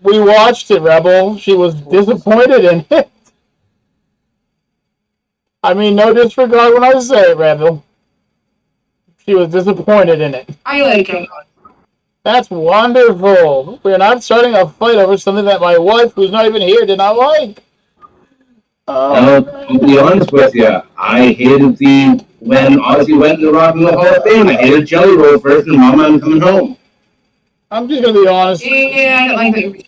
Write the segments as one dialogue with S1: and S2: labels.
S1: We watched it, Rebel. She was disappointed in it. I mean, no disregard when I say it, Rebel. She was disappointed in it.
S2: I like it.
S1: That's wonderful. We're not starting a fight over something that my wife, who's not even here, did not like.
S3: To be honest with you, I hated when Ozzy went to the Rock and Roll Hall of Fame. I hated Jelly Roll first and Mama I'm coming home.
S1: I'm just going to be honest.
S2: Yeah, I don't like it.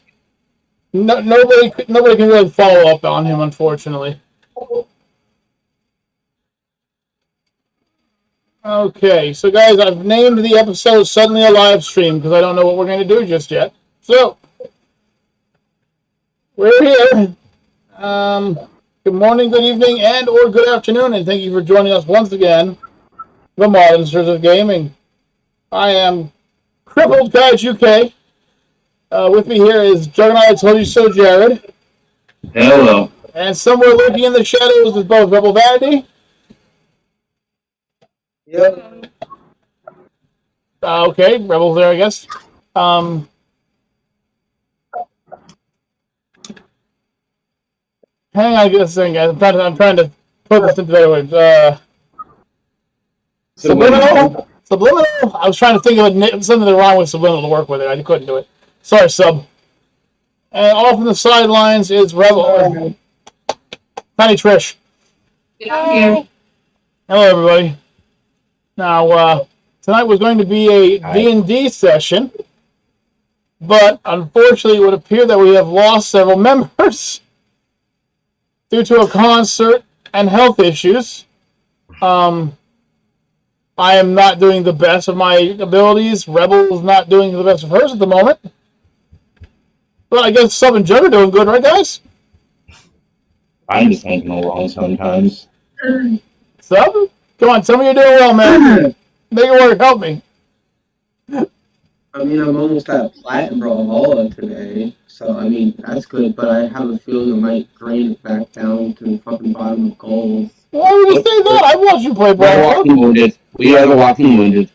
S1: Nobody can really follow up on him, unfortunately. Okay, so guys, I've named the episode Suddenly a Live Stream because I don't know what we're going to do just yet. So, we're here. Good morning, good evening, and or good afternoon, and thank you for joining us once again, the Monsters of Gaming. I am Crippled Guys UK. With me here is Juggernaut I Told You So, Jared.
S3: Hello.
S1: And somewhere lurking in the shadows is both Rebel Vanity.
S4: Yep.
S1: Okay, Rebel's there, I guess. Hang on just a second, guys. I'm trying to put this into better words. Subliminal? Subliminal? I was trying to think of something wrong with Subliminal to work with it. I couldn't do it. Sorry, Sub. And off in the sidelines is Rebel. Tiny Trish.
S2: Yeah.
S1: Hello, everybody. Now, tonight was going to be a D&D session, but unfortunately it would appear that we have lost several members due to a concert and health issues. I am not doing the best of my abilities. Rebel is not doing the best of hers at the moment. But I guess Sub and Jug are doing good, right, guys?
S3: I'm just thinking along sometimes.
S1: Sub? Come on, tell me you're doing well, man. Make it work. Help me.
S4: I mean, I'm almost at Platinum Brawlhalla today, so I mean, that's good, but I have a feeling it might drain it back down to the fucking bottom of gold.
S1: Why would you say that? I watched you play ball.
S3: We are the walking wounded.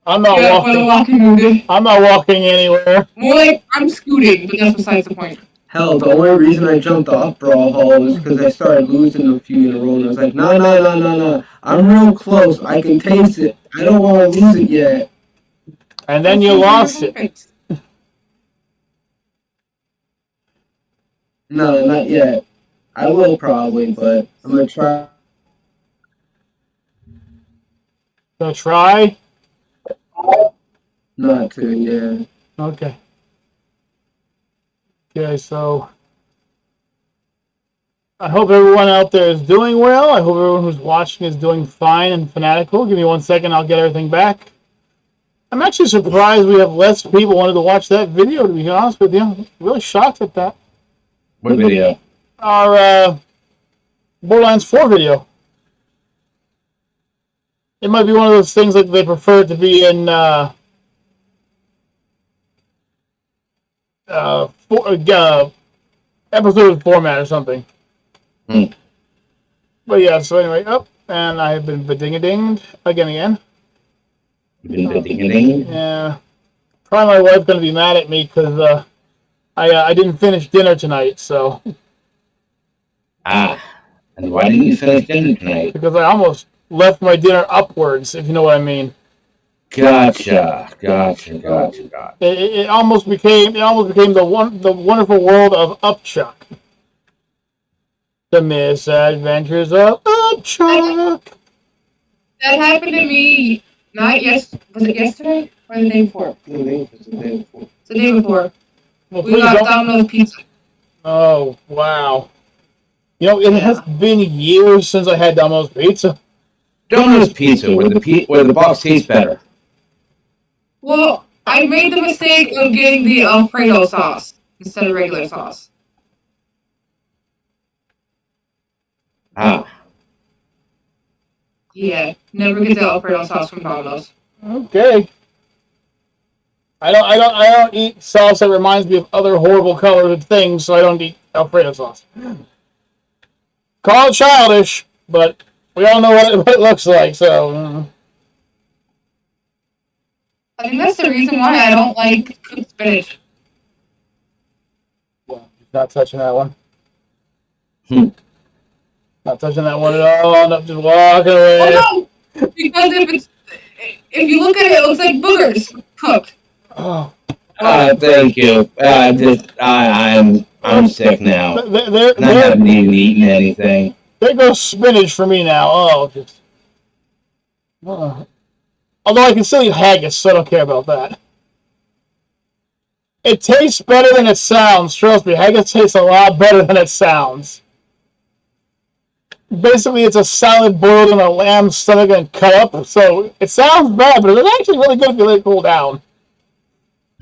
S1: I'm not walking. I'm not walking anywhere.
S2: More like I'm scooting, but that's besides the point.
S4: Hell, the only reason I jumped off Brawlhalla was because I started losing a few in a row, and I was like, no. I'm real close. I can taste it. I don't want to lose it yet.
S1: And then you lost it.
S4: No, not yet. I will probably, but I'm going to try.
S1: Gonna try?
S4: Not to, yeah.
S1: Okay. Okay, so I hope everyone out there is doing well. I hope everyone who's watching is doing fine and fanatical. Give me 1 second, I'll get everything back. I'm actually surprised we have less people wanted to watch that video, to be honest with you. I'm really shocked at that.
S3: What video?
S1: Our Borderlands 4 video. It might be one of those things that they prefer to be in episode format or something. But yeah, so anyway, and I have been ding-a-dinged again. Yeah. Probably my wife's gonna be mad at me because I didn't finish dinner tonight, so.
S3: And why didn't you finish dinner tonight?
S1: Because I almost left my dinner upwards, if you know what I mean.
S3: Gotcha.
S1: It almost became the wonderful world of Upchuck. The Misadventures of Upchuck.
S2: That happened to me. Was it yesterday or the day before?
S4: The day before.
S2: The day before.
S1: Well,
S2: We got Domino's pizza.
S1: Oh wow! You know, it has been years since I had Domino's pizza.
S3: Domino's pizza, where the box tastes better.
S2: Well, I made the mistake of getting the Alfredo sauce instead of regular sauce. Yeah, never get the Alfredo sauce from Domino's.
S1: Okay. I don't eat sauce that reminds me of other horrible colored things, so I don't eat Alfredo sauce. Call it childish, but we all know what it looks like, so.
S2: I think that's the reason why I don't like cooked spinach.
S1: Not touching that one.
S3: Hmm.
S1: Not touching that one at all. No, just walking away.
S2: Oh no! Because if you look at it, it looks like boogers cooked.
S1: Oh.
S3: Thank you. I'm sick now. And I haven't even eaten anything.
S1: There goes spinach for me now. Oh, just. Although I can still eat haggis, so I don't care about that. It tastes better than it sounds. Trust me, haggis tastes a lot better than it sounds. Basically, it's a salad boiled in a lamb stomach and cut up. So it sounds bad, but it's actually really good if you let it cool down.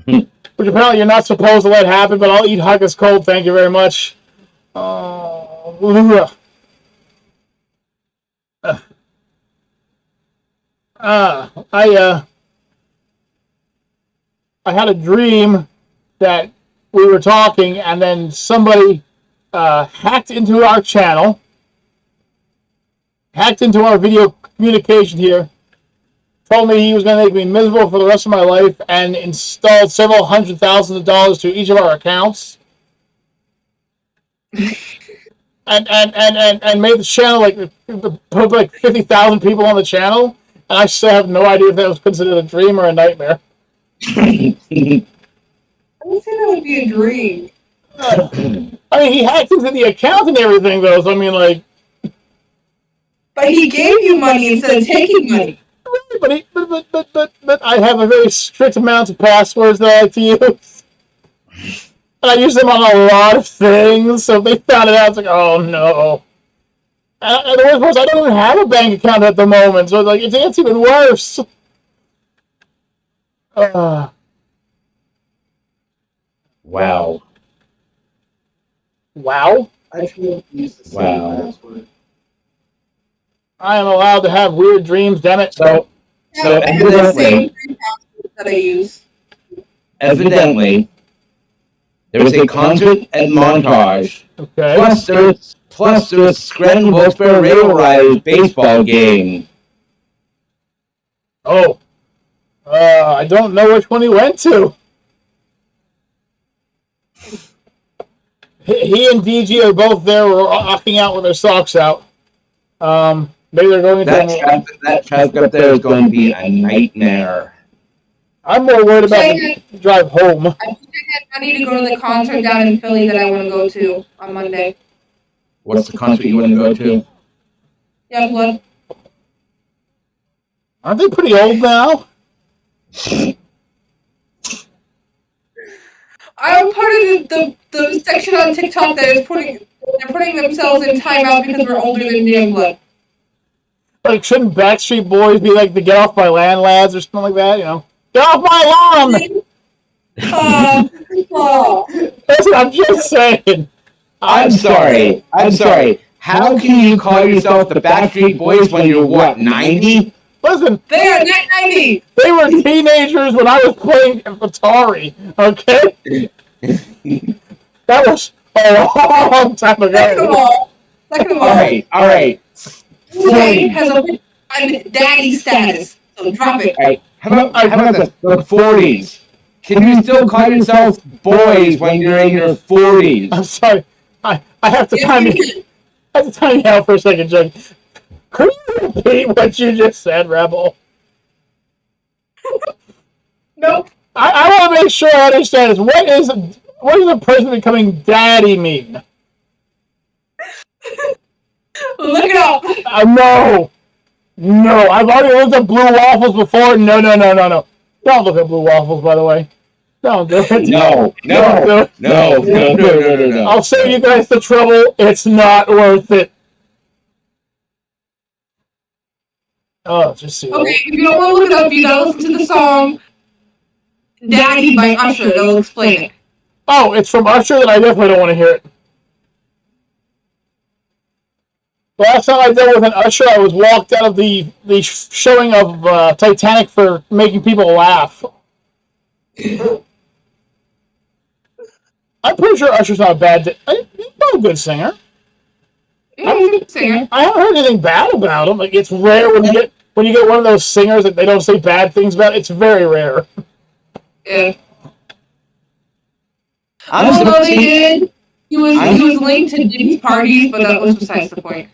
S1: Which apparently you're not supposed to let happen, but I'll eat haggis cold. Thank you very much. I had a dream that we were talking, and then somebody hacked into our channel, hacked into our video communication here, told me he was going to make me miserable for the rest of my life, and installed several $100,000s to each of our accounts. And made the channel put like 50,000 people on the channel, and I still have no idea if that was considered a dream or a nightmare.
S2: I would say that would be a dream.
S1: I mean, he hacked into the account and everything, though. So I mean, like.
S2: But he gave you money instead of taking money.
S1: But I have a very strict amount of passwords that I like to use. And I use them on a lot of things, so if they found it out, it's like, oh no. And the worst part is I don't even have a bank account at the moment, so like it's even worse.
S3: Wow.
S1: Wow?
S4: I can't use the same password.
S1: I am allowed to have weird dreams, damn it.
S3: So
S2: the same password that I use.
S3: Evidently, there was a concert and montage.
S1: Okay.
S3: Plus there was Scranton Wilkes-Barre Rail Riders baseball game.
S1: Oh. I don't know which one he went to. He and DG are both there, rocking out with their socks out. Maybe they're going to...
S3: That traffic up there is going to be a nightmare.
S1: I'm more worried about the drive home.
S2: I think I had money to go to the concert down in Philly that I want to go to on Monday.
S3: What's the concert you want to go to?
S2: Youngblood.
S1: Aren't they pretty old now?
S2: I'm part of the section on TikTok that is putting themselves in timeout because we're older than Youngblood.
S1: Like, shouldn't Backstreet Boys be like the Get Off My Land lads or something like that, you know? Get off my lawn! That's what I'm just saying.
S3: I'm sorry. How can you call yourself the Backstreet Boys when you're, what, 90?
S1: Listen,
S2: they are not 90.
S1: They were teenagers when I was playing Atari, okay? That was a long time ago.
S2: Second of all.
S3: All right.
S2: Slade has a daddy status, so drop it.
S3: All right. How about the 40s? Can you still call yourself boys when you're in your 40s?
S1: I'm sorry. I have to time you out for a second, Jug. Could you repeat what you just said, Rebel?
S2: Nope.
S1: I want to make sure I understand this. What does a person becoming daddy mean?
S2: Look it up.
S1: No. I've already looked at blue waffles before. No. Don't look at blue waffles, by the way. Don't do it. No. I'll save you guys the trouble. It's not worth it. Oh, just see.
S2: Okay, if you don't want to look it up, you gotta listen to the song Daddy by Usher. It'll explain it.
S1: Oh, it's from Usher? Then I definitely don't want to hear it. The last time I dealt with an Usher, I was walked out of the showing of Titanic for making people laugh. I'm pretty sure Usher's not a bad... He's not a good singer.
S2: Yeah, he's a good singer.
S1: I haven't heard anything bad about him. Like, it's rare when when you get one of those singers that they don't say bad things about, it's very rare.
S2: Yeah.
S3: I'm
S2: Although they
S3: surprised-
S2: did, he was linked to Diddy's parties, but that was besides the point.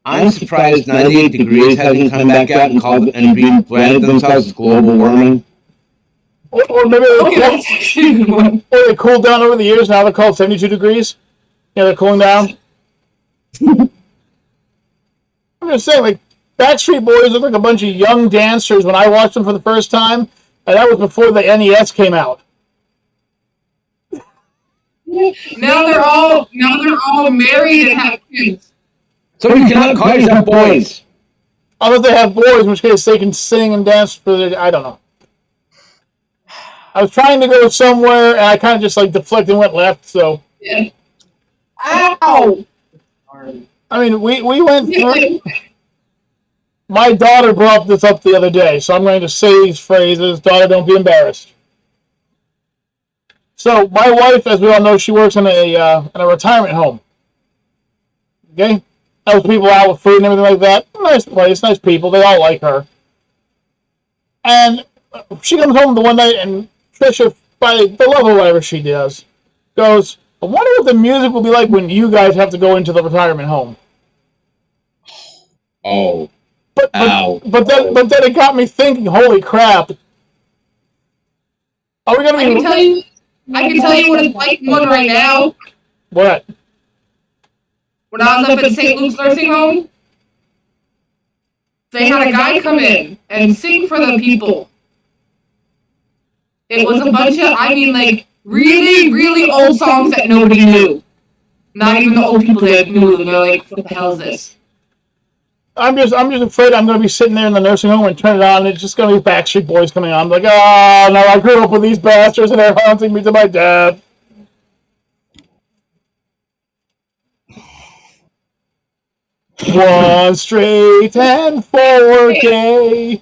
S3: I'm surprised 98 Degrees hasn't come back out and called and rebranded themselves as global warming.
S1: Or maybe
S2: Okay, that's actually a good one.
S1: or they cooled down over the years. Now they're called 72 Degrees. Yeah, they're cooling down. I'm just saying, like, Backstreet Boys look like a bunch of young dancers when I watched them for the first time, and that was before the NES came out.
S2: Now they're all married and have kids.
S3: So you cannot call yourself boys.
S1: Unless they have boys, in which case they can sing and dance for their... I don't know. I was trying to go somewhere, and I kind of just, like, deflected and went left, so...
S2: Yeah. Ow!
S1: I mean, we went through... My daughter brought this up the other day, so I'm going to say these phrases. Daughter, don't be embarrassed. So, my wife, as we all know, she works in a retirement home. Okay? Helps people out with food and everything like that. Nice place, nice people. They all like her. And she comes home the one night, and Trisha, by the love of whatever she does, goes, I wonder what the music will be like when you guys have to go into the retirement home.
S3: Oh.
S1: But then it got me thinking, holy crap. Are we going to be...
S2: I can tell you what it's like one right now.
S1: What?
S2: When I was up at St. Luke's nursing home, they had a guy come in and sing for the people. It was a bunch of, like, really, really old songs that nobody knew. Not even the old people that knew them. They're like, what the hell is this?
S1: I'm just afraid I'm going to be sitting there in the nursing home and turn it on, and it's just going to be Backstreet Boys coming on. I'm like, oh, no, I grew up with these bastards, and they're haunting me to my death. One straight and 4K.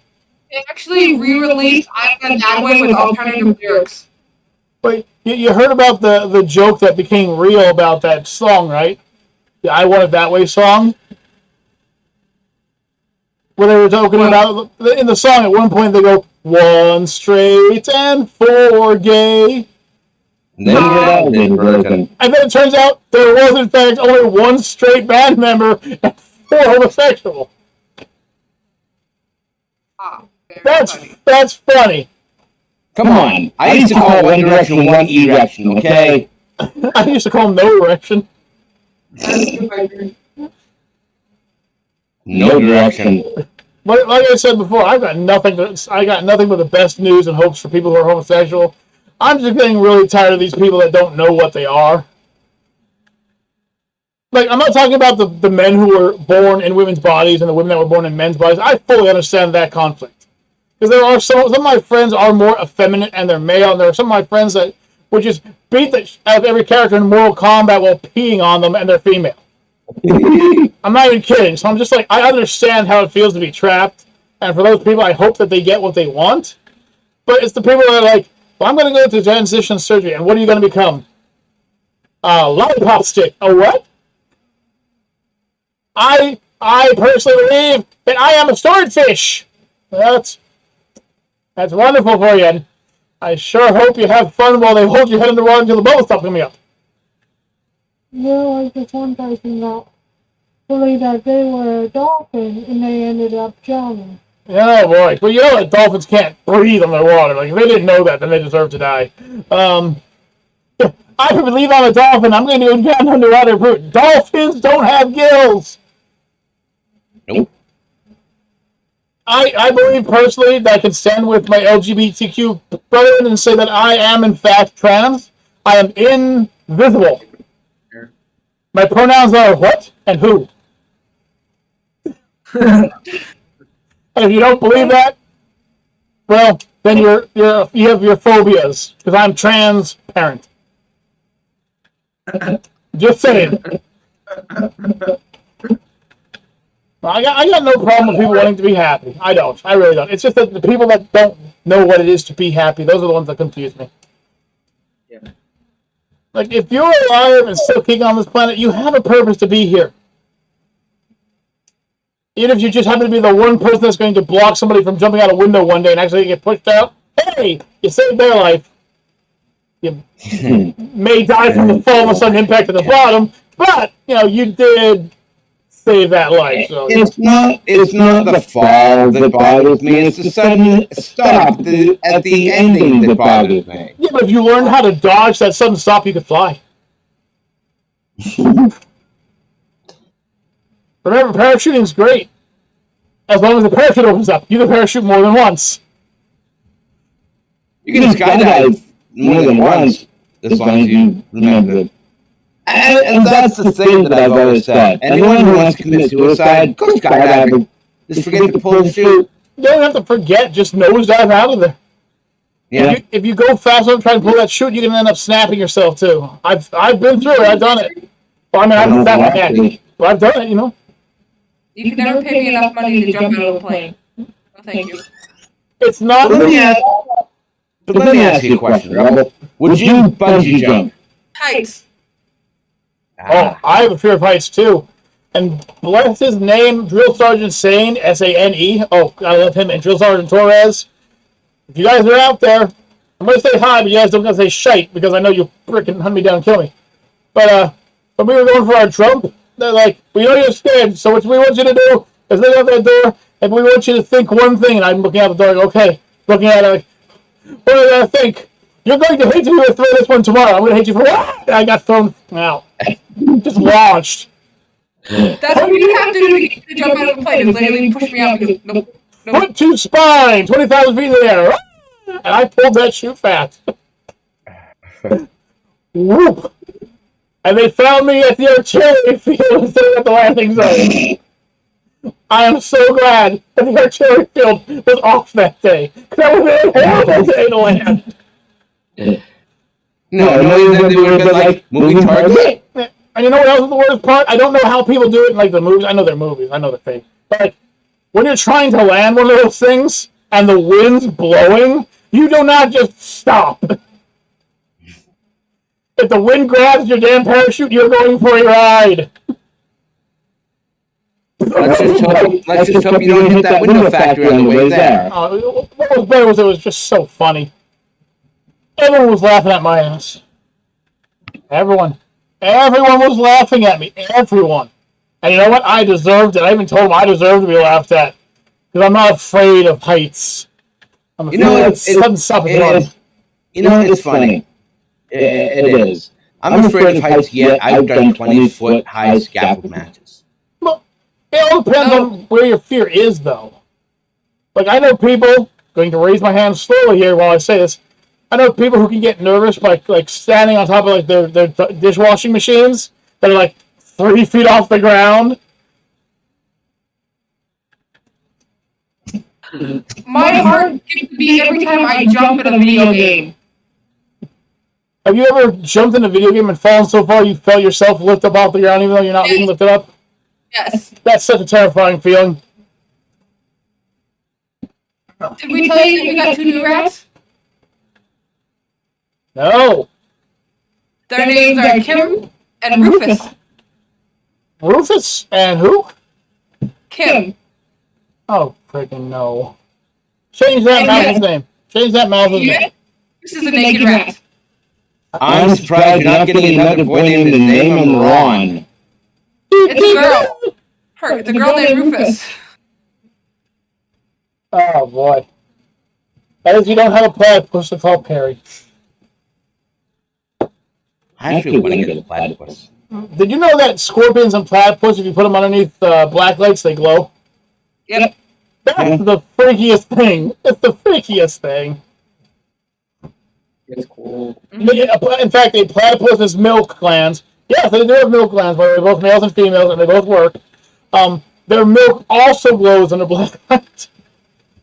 S2: They actually re-released I Want It That Way with alternative lyrics.
S1: Wait, you heard about the joke that became real about that song, right? The I Want It That Way song? Where they were talking about, in the song, at one point they go, one straight and 4 gay.
S3: And then we're all been broken.
S1: And then it turns out there was, in fact, only one straight band member and 4 homosexual. That's funny.
S3: Come on. I used to call One Direction one erection, okay?
S1: I used to call them no erection.
S3: No direction.
S1: Like I said before, I got nothing but the best news and hopes for people who are homosexual. I'm just getting really tired of these people that don't know what they are. Like, I'm not talking about the men who were born in women's bodies and the women that were born in men's bodies. I fully understand that conflict. Because there are some of my friends are more effeminate and they're male, and there are some of my friends that would just beat the out of every character in Mortal Kombat while peeing on them, and they're female. I'm not even kidding. So I'm just like, I understand how it feels to be trapped, and for those people, I hope that they get what they want. But it's the people that are like, well, I'm going to go through transition surgery, and what are you going to become? A lollipop stick. A what? I personally believe that I am a swordfish. That's wonderful for you. And I sure hope you have fun while they hold your head in the water until the bubbles stop coming up.
S5: There was this one person that believed that they were a dolphin and they ended up drowning.
S1: Oh boy. Well, you know that dolphins can't breathe underwater. Like, if they didn't know that, then they deserve to die. I believe I'm a dolphin. I'm going to go down underwater. Dolphins don't have gills.
S3: Nope.
S1: I believe personally that I can stand with my LGBTQ brethren and say that I am in fact trans. I am invisible. My pronouns are what and who. And if you don't believe that, well, then you have your phobias, because I'm transparent. Just saying. I got no problem with people wanting to be happy. I don't. I really don't. It's just that the people that don't know what it is to be happy, those are the ones that confuse me.
S4: Yeah.
S1: Like, if you're alive and still kicking on this planet, you have a purpose to be here. Even if you just happen to be the one person that's going to block somebody from jumping out a window one day and actually get pushed out, hey, you saved their life. You may die from the fall of a sudden impact at the bottom, but you did save that life. So
S3: It's not the fall that bothers me. It's the sudden stop at the ending that bothers me.
S1: yeah, but if you learned how to dodge that sudden stop, you could fly. Remember, parachuting's great. As long as the parachute opens up, you can parachute more than once.
S3: You can skydive more than once, as long as you remember. And that's the thing that I've always said. Anyone who wants to commit suicide, go skydiving. Just forget to pull the chute.
S1: You don't have to forget, just nosedive out of there.
S3: Yeah.
S1: If you go fast enough trying to pull that chute, you can end up snapping yourself too. I've been through it. I've done it. Well, I mean, I've done it. Well, I've done it.
S2: You can never pay me enough money to jump out of a plane. No, thank you.
S1: It's not.
S3: But let me ask you a question, Rebel. Would you bungee jump?
S2: Heights.
S1: Oh, I have a fear of heights too. And bless his name, Drill Sergeant Sane, S-A-N-E. Oh, I love him. And Drill Sergeant Torres. If you guys are out there, I'm going to say hi, but you guys don't going to say shite because I know you'll frickin' hunt me down and kill me. But when we were going for our Trump, they're like, we know you're scared, so what we want you to do is look out that door, and we want you to think one thing. And I'm looking out the door, like, okay, looking at it, like, what do I think? You're going to hate me to throw this one tomorrow. I'm going to hate you for what? I got thrown out. Just launched.
S2: That's what you have to do to jump out of a plane. Is literally push me out because nope.
S1: Foot to spine, 20,000 feet in the air. And I pulled that chute fast. Whoop. And they found me at the artillery field instead of at the landing zone. I am so glad that the artillery field was off that day. Because that would have been a horrible day to land.
S3: No, they would have been like moving target.
S1: And you know what else is the worst part? I don't know how people do it in like the movies. I know they're movies. I know they're fake. But like, when you're trying to land one of those things and the wind's blowing, you do not just stop. If the wind grabs your damn parachute, you're going for a ride.
S3: Let's just hope you don't hit that window factory on the way there.
S1: What was better was it was just so funny. Everyone was laughing at my ass. Everyone was laughing at me. Everyone. And you know what? I deserved it. I even told them I deserved to be laughed at. Because I'm not afraid of heights. I'm afraid of sudden stuff.
S3: It's funny. It is. I'm afraid of heights, yet I've done 20-foot high scaffold matches.
S1: Well, it all depends on where your fear is, though. Like, I know people, going to raise my hand slowly here while I say this, I know people who can get nervous by, like, standing on top of, like, their dishwashing machines that are, like, 3 feet off the ground.
S2: My heart skips a beat every time I jump in a video game.
S1: Have you ever jumped in a video game and fallen so far you felt yourself lift up off the ground even though you're not being lifted up?
S2: Yes.
S1: That's such a terrifying feeling.
S2: Did we tell you that we got 2 new rats?
S1: No.
S2: Their names are Kim and Rufus.
S1: Rufus and who?
S2: Kim.
S1: Oh, freaking no. Change that mouse's name. Change that mouse's name.
S2: This is a naked rat.
S3: I'm surprised you're not getting another boy named and name him Ron.
S2: It's a girl. It's a girl named Rufus.
S1: Oh, boy. That is, you don't have a platypus to call Perry.
S3: I actually want to get a platypus.
S1: Did you know that scorpions and platypus, if you put them underneath black lights, they glow?
S2: Yep.
S1: That's the freakiest thing. It's the freakiest thing.
S4: It's cool.
S1: In fact, a platypus has milk glands. Yes, they do have milk glands, but they're both males and females, and they both work. Their milk also glows under black light.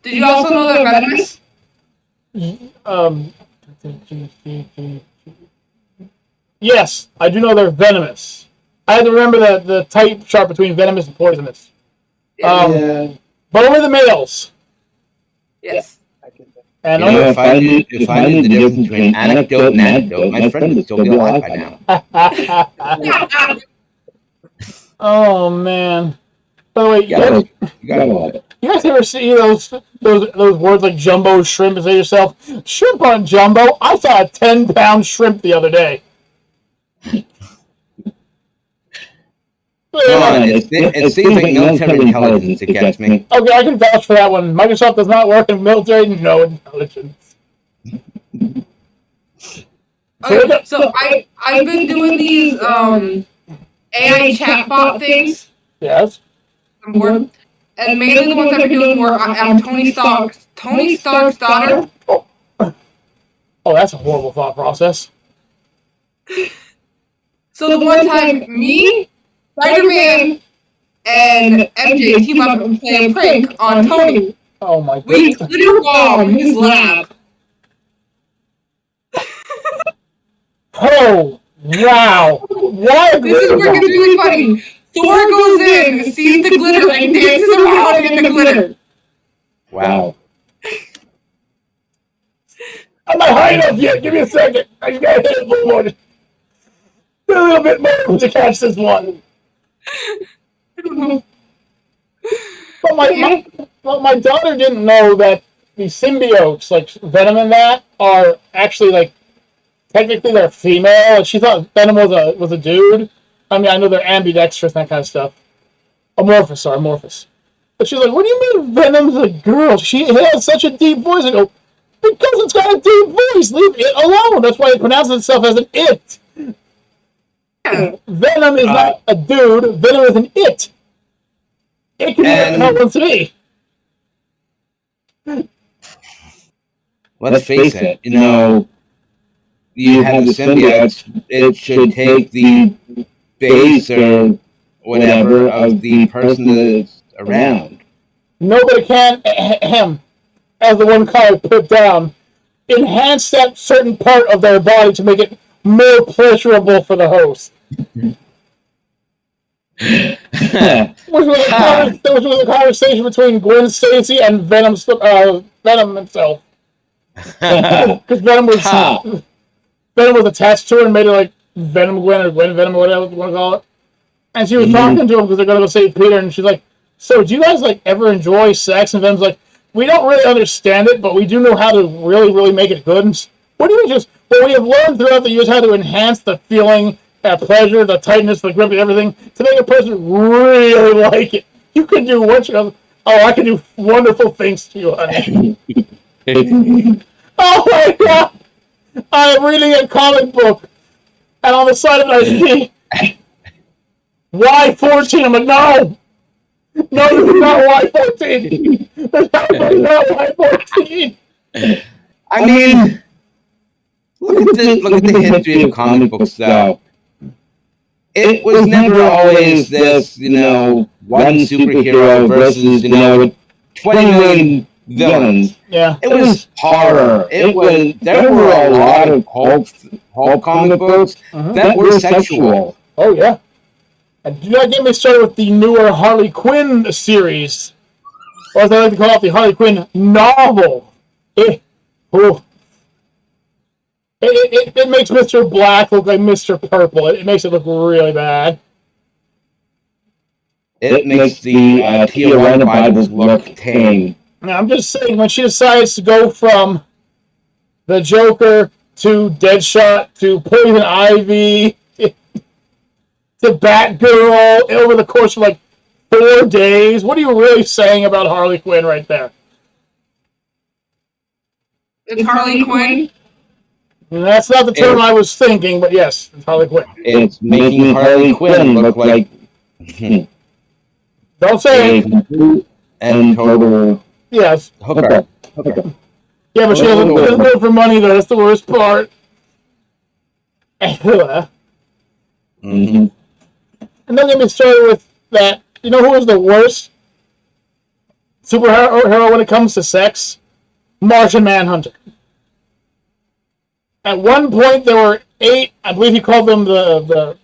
S2: Did you also know they're venomous?
S1: Yes, I do know they're venomous. I had to remember the type chart between venomous and poisonous.
S4: Yeah.
S1: But only the males.
S2: Yes.
S1: And
S3: if I knew the difference between anecdote and anecdote, my friend would still be alive by now.
S1: Oh, man. By the way,
S3: You gotta love it.
S1: you guys ever see those words like jumbo shrimp and say to yourself, shrimp on jumbo? I saw a 10-pound shrimp the other day.
S3: Come on, it seems like military intelligence that gets me.
S1: Okay, I can vouch for that one. Microsoft does not work in military, no intelligence.
S2: Okay, so I've been doing these AI chatbot things.
S1: Yes.
S2: And mainly the ones I've been doing were I'm Tony Stark's daughter.
S1: Oh, that's a horrible thought process.
S2: So the one time me, Spider-Man, and MJ team up and play a prank on Tony.
S1: Oh my
S2: We
S1: god.
S2: glitter bomb his lab.
S1: Oh, wow. Why?
S2: This is where it gets really funny. Thor goes in, sees the glitter, and dances around in the glitter.
S3: Wow.
S1: I'm not high enough yet. Give me a second. I just gotta hit it one more. A little bit more to catch this one.
S2: I don't know.
S1: But my daughter didn't know that the symbiotes, like Venom and that, are actually like technically they're female. She thought Venom was a dude. I mean, I know they're ambidextrous and that kind of stuff. Amorphous. But she's like, what do you mean Venom's a girl? She has such a deep voice. I go, because it's got a deep voice. Leave it alone. That's why it pronounces itself as an it. Venom is not a dude. Venom is an it. It can be whatever it wants to be.
S3: Let's face it, you know, you have the symbiotes, it should take the base or whatever of the person that's around.
S1: Nobody can, as the one caller put down, enhance that certain part of their body to make it more pleasurable for the host. Which was a conversation between Gwen Stacy and Venom himself. Because Venom was attached to her and made it like Venom Gwen or Gwen Venom or whatever you want to call it. And she was talking to him because they're going to go save Peter, and she's like, so do you guys like ever enjoy sex? And Venom's like, we don't really understand it, but we do know how to really, really make it good. And what do you mean well, we have learned throughout the years how to enhance the feeling, that pleasure, the tightness, the grip, everything, to make a person really like it. You can do I can do wonderful things to you, honey. Oh my god! I am reading a comic book, and on the side of it I see Y14. I'm like, no! No, this is not Y14! This is not Y14!
S3: I mean, look at the history of comic books, though. It was never always this, you know, one superhero versus, you know, 20 million villains.
S1: Yeah.
S3: It was horror. There were a lot of Hulk comic books that were sexual.
S1: Oh, yeah. And do not get me started with the newer Harley Quinn series. Or as I like to call it, the Harley Quinn novel. It makes Mr. Black look like Mr. Purple. It makes it look really bad.
S3: It makes the Tijuana Bibles look tame.
S1: Now, I'm just saying, when she decides to go from the Joker to Deadshot to Poison Ivy to Batgirl over the course of like 4 days, what are you really saying about Harley Quinn right there?
S2: It's Harley Quinn.
S1: And that's not the term I was thinking, but yes, it's Harley Quinn.
S3: It's making Harley Quinn look like
S1: Don't say it.
S3: And total
S1: Yes.
S3: hooker.
S1: Yeah, but she doesn't do it for money, though. That's the worst part. And don't get me started with that. You know who is the worst superhero when it comes to sex? Martian Manhunter. At one point, there were 8. I believe he called them the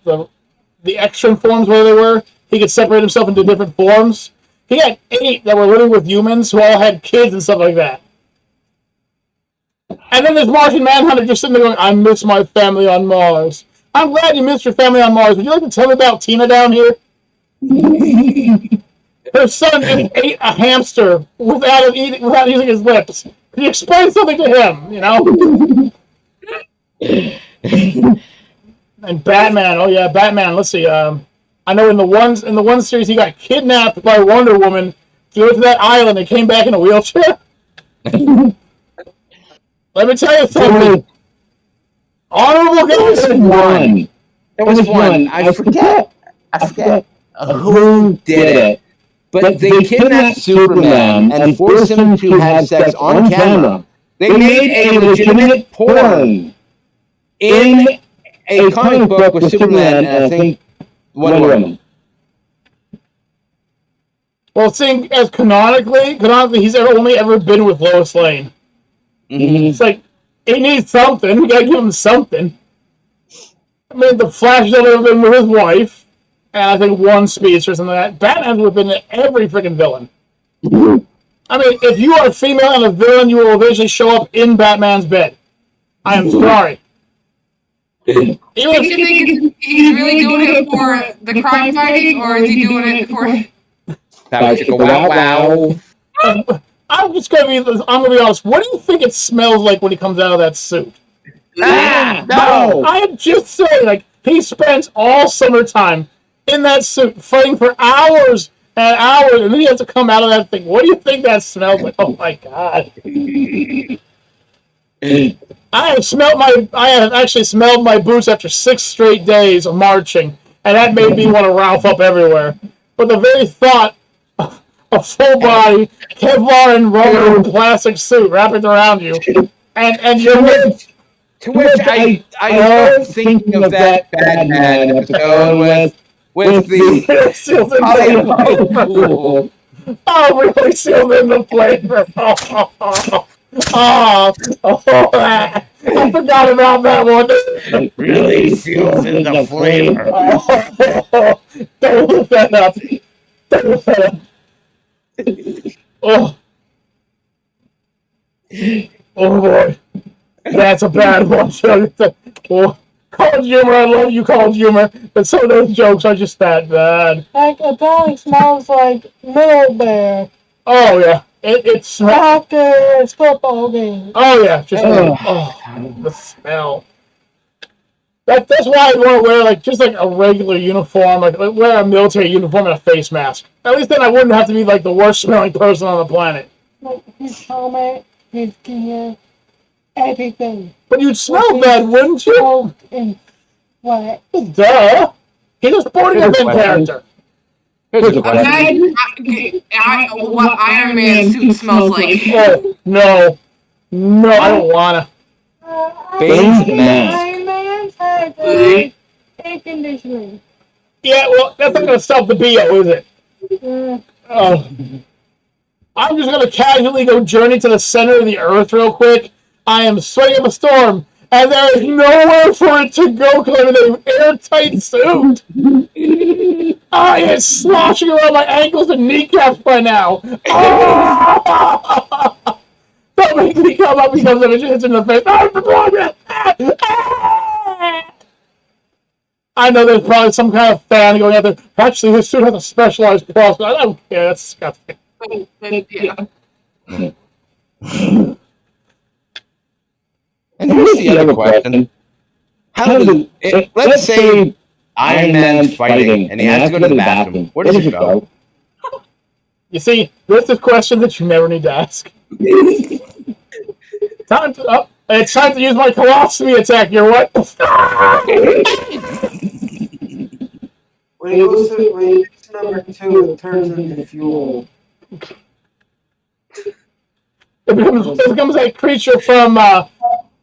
S1: extra forms, where they were. He could separate himself into different forms. He had 8 that were living with humans who all had kids and stuff like that. And then there's Martian Manhunter just sitting there going, I miss my family on Mars. I'm glad you missed your family on Mars. Would you like to tell me about Tina down here? her son just ate a hamster without using his lips. Can you explain something to him? You know. And Batman. Oh yeah, Batman. Let's see. I know in the one series he got kidnapped by Wonder Woman. He went to that island and came back in a wheelchair. Let me tell you something. Honorable guys.
S3: One. There was one. I forget who did it. But they kidnapped Superman and forced him to have sex on camera. They made a legitimate porn in a comic book with Superman and I think Wonder Woman.
S1: Well, seeing as canonically, he's only ever been with Lois Lane.
S3: Mm-hmm.
S1: It's like, he needs something. We gotta give him something. I mean, the Flash has only been with his wife, and I think one speech or something like that. Batman's within every freaking villain. I mean, if you are a female and a villain, you will eventually show up in Batman's bed. I am sorry.
S2: Do you think he's really doing it for the crime fighting, or is he doing it for?
S3: Wow.
S1: I'm gonna be honest. What do you think it smells like when he comes out of that suit?
S3: No.
S1: I am just saying, like, he spends all summertime in that suit fighting for hours and hours, and then he has to come out of that thing. What do you think that smells like? Oh my god! I have actually smelled my boots after 6 straight days of marching, and that made me want to Ralph up everywhere. But the very thought of a full body Kevlar and rubber plastic suit wrapping around you, and you're
S3: to which I was thinking of that Batman episode with the
S1: sealed in flavor. Oh, really sealed in the flavor. I forgot about that one.
S3: really seals in the flavor.
S1: Don't look that up. Oh boy. That's a bad one. Oh, college humor, I love you, college humor, but some of those jokes are just that bad.
S5: Like, it probably smells like Little Bear
S1: Oh, yeah. It smells.
S5: after his football game.
S1: Oh, yeah. Just the smell. That's why I want to wear, like, just like a regular uniform, like wear a military uniform and a face mask. At least then I wouldn't have to be, like, the worst smelling person on the planet.
S5: Like, his helmet, his gear, everything.
S1: But you'd smell bad, wouldn't you?
S5: Soaked in sweat.
S1: Duh. He's a sporting event character.
S3: Here's a question.
S2: What Iron Man suit smells like.
S1: Oh, no. No, I don't wanna.
S3: Face mask.
S5: Iron Man's had air conditioning.
S1: Yeah, well, that's not gonna stop the BO, is it? Oh. I'm just gonna casually go journey to the center of the earth real quick. I am sweating up a storm, and there is nowhere for it to go because I'm in an airtight suit. I am sloshing around my ankles and kneecaps by now. Oh! Don't make me come up because of it hits in the face. I know there's probably some kind of fan going out there. Actually, this suit has a specialized cross. I don't care. That's disgusting.
S2: Yeah.
S3: And here's the other question. How does it, let's say Iron Man's fighting and he has to go to the bathroom. Where does he go?
S1: You see, this is a question that you never need to ask. It's time to use my colostomy attack. You're what?
S4: When he goes to number 2, it turns into fuel.
S1: It becomes that creature from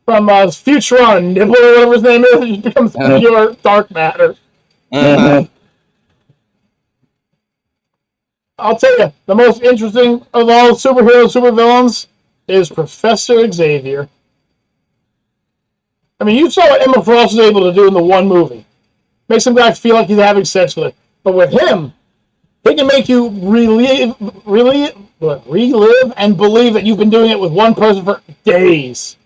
S1: Futurama, Nibble or whatever his name is. It just becomes pure dark matter. I'll tell you, the most interesting of all superheroes, supervillains is Professor Xavier. I mean, you saw what Emma Frost was able to do in the one movie. Make some guy feel like he's having sex with her. But with him, he can make you relive and believe that you've been doing it with one person for days.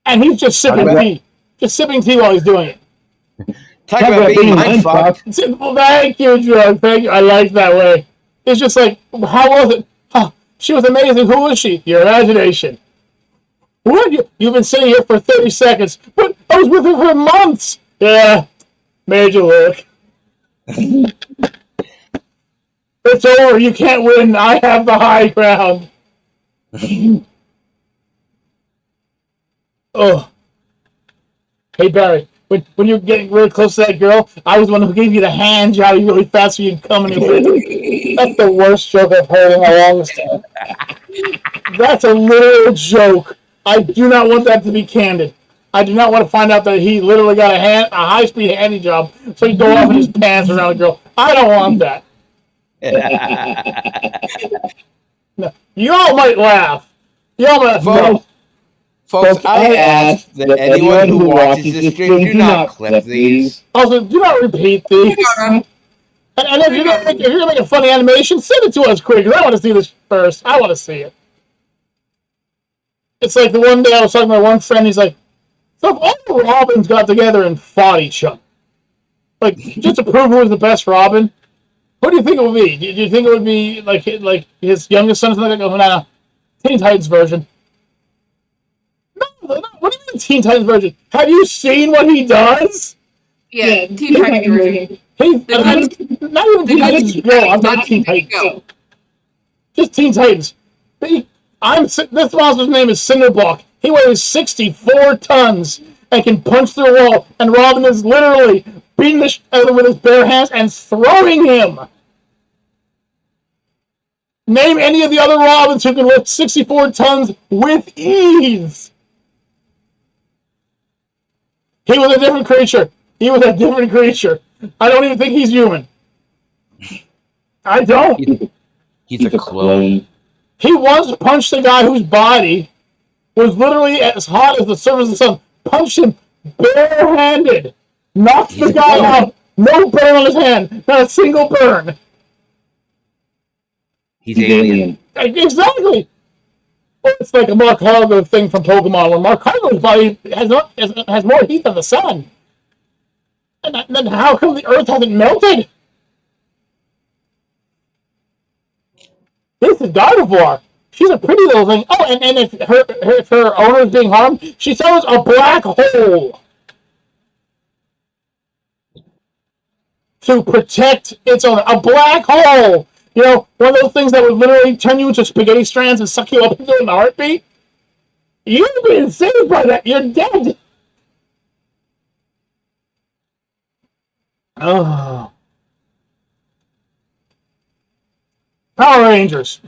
S1: And he's just sipping tea. Just sipping tea while he's doing it.
S3: Talk about being mind fucked.
S1: Thank you, Drug. Thank you. I like that way. It's just like, how was it? Huh, she was amazing. Who was she? Your imagination. What? You've been sitting here for 30 seconds. But I was with her for months. Yeah, made you look. It's over. You can't win. I have the high ground. Oh. Hey, Barry. When you're getting really close to that girl, I was the one who gave you the hand job really fast so you'd come in. That's the worst joke I've heard in a long time. That's a literal joke. I do not want that to be candid. I do not want to find out that he literally got a high-speed handy job so he go off in his pants around a girl. I don't want that. No, y'all might laugh. Y'all might laugh.
S3: Folks, I ask that anyone who watches this stream do not clip these.
S1: Also, do not repeat these. And if you're gonna make a funny animation, send it to us quick. I want to see this first. I want to see it. It's like the one day I was talking to my one friend. He's like, "So if all the Robins got together and fought each other, like just to prove who was the best Robin, who do you think it would be? Do you think it would be like his youngest son, something like no, Teen Titans version?" No, what do you mean Teen Titans version? Have you seen what he does?
S2: Yeah, Teen Titans version.
S1: Not even Teen Titans Go. I'm not Teen Titans. Just Teen Titans. This monster's name is Cinderblock. He weighs 64 tons and can punch through a wall. And Robin is literally beating the shit out of him with his bare hands and throwing him. Name any of the other Robins who can lift 64 tons with ease. He was a different creature. I don't even think he's human. I don't.
S3: He's a clone.
S1: He once punched a guy whose body was literally as hot as the surface of the sun. Punched him barehanded. Knocked the guy out. No burn on his hand. Not a single burn.
S3: He's alien.
S1: Exactly. Well, it's like a Mark Hargo thing from Pokemon, where Mark Hargo's body has more heat than the sun. And then how come the Earth hasn't melted? This is Gardevoir. She's a pretty little thing. Oh, and if her owner is being harmed, she throws a black hole to protect its owner. A black hole! You know, one of those things that would literally turn you into spaghetti strands and suck you up into it in a heartbeat? You've been saved by that. You're dead. Oh. Power Rangers.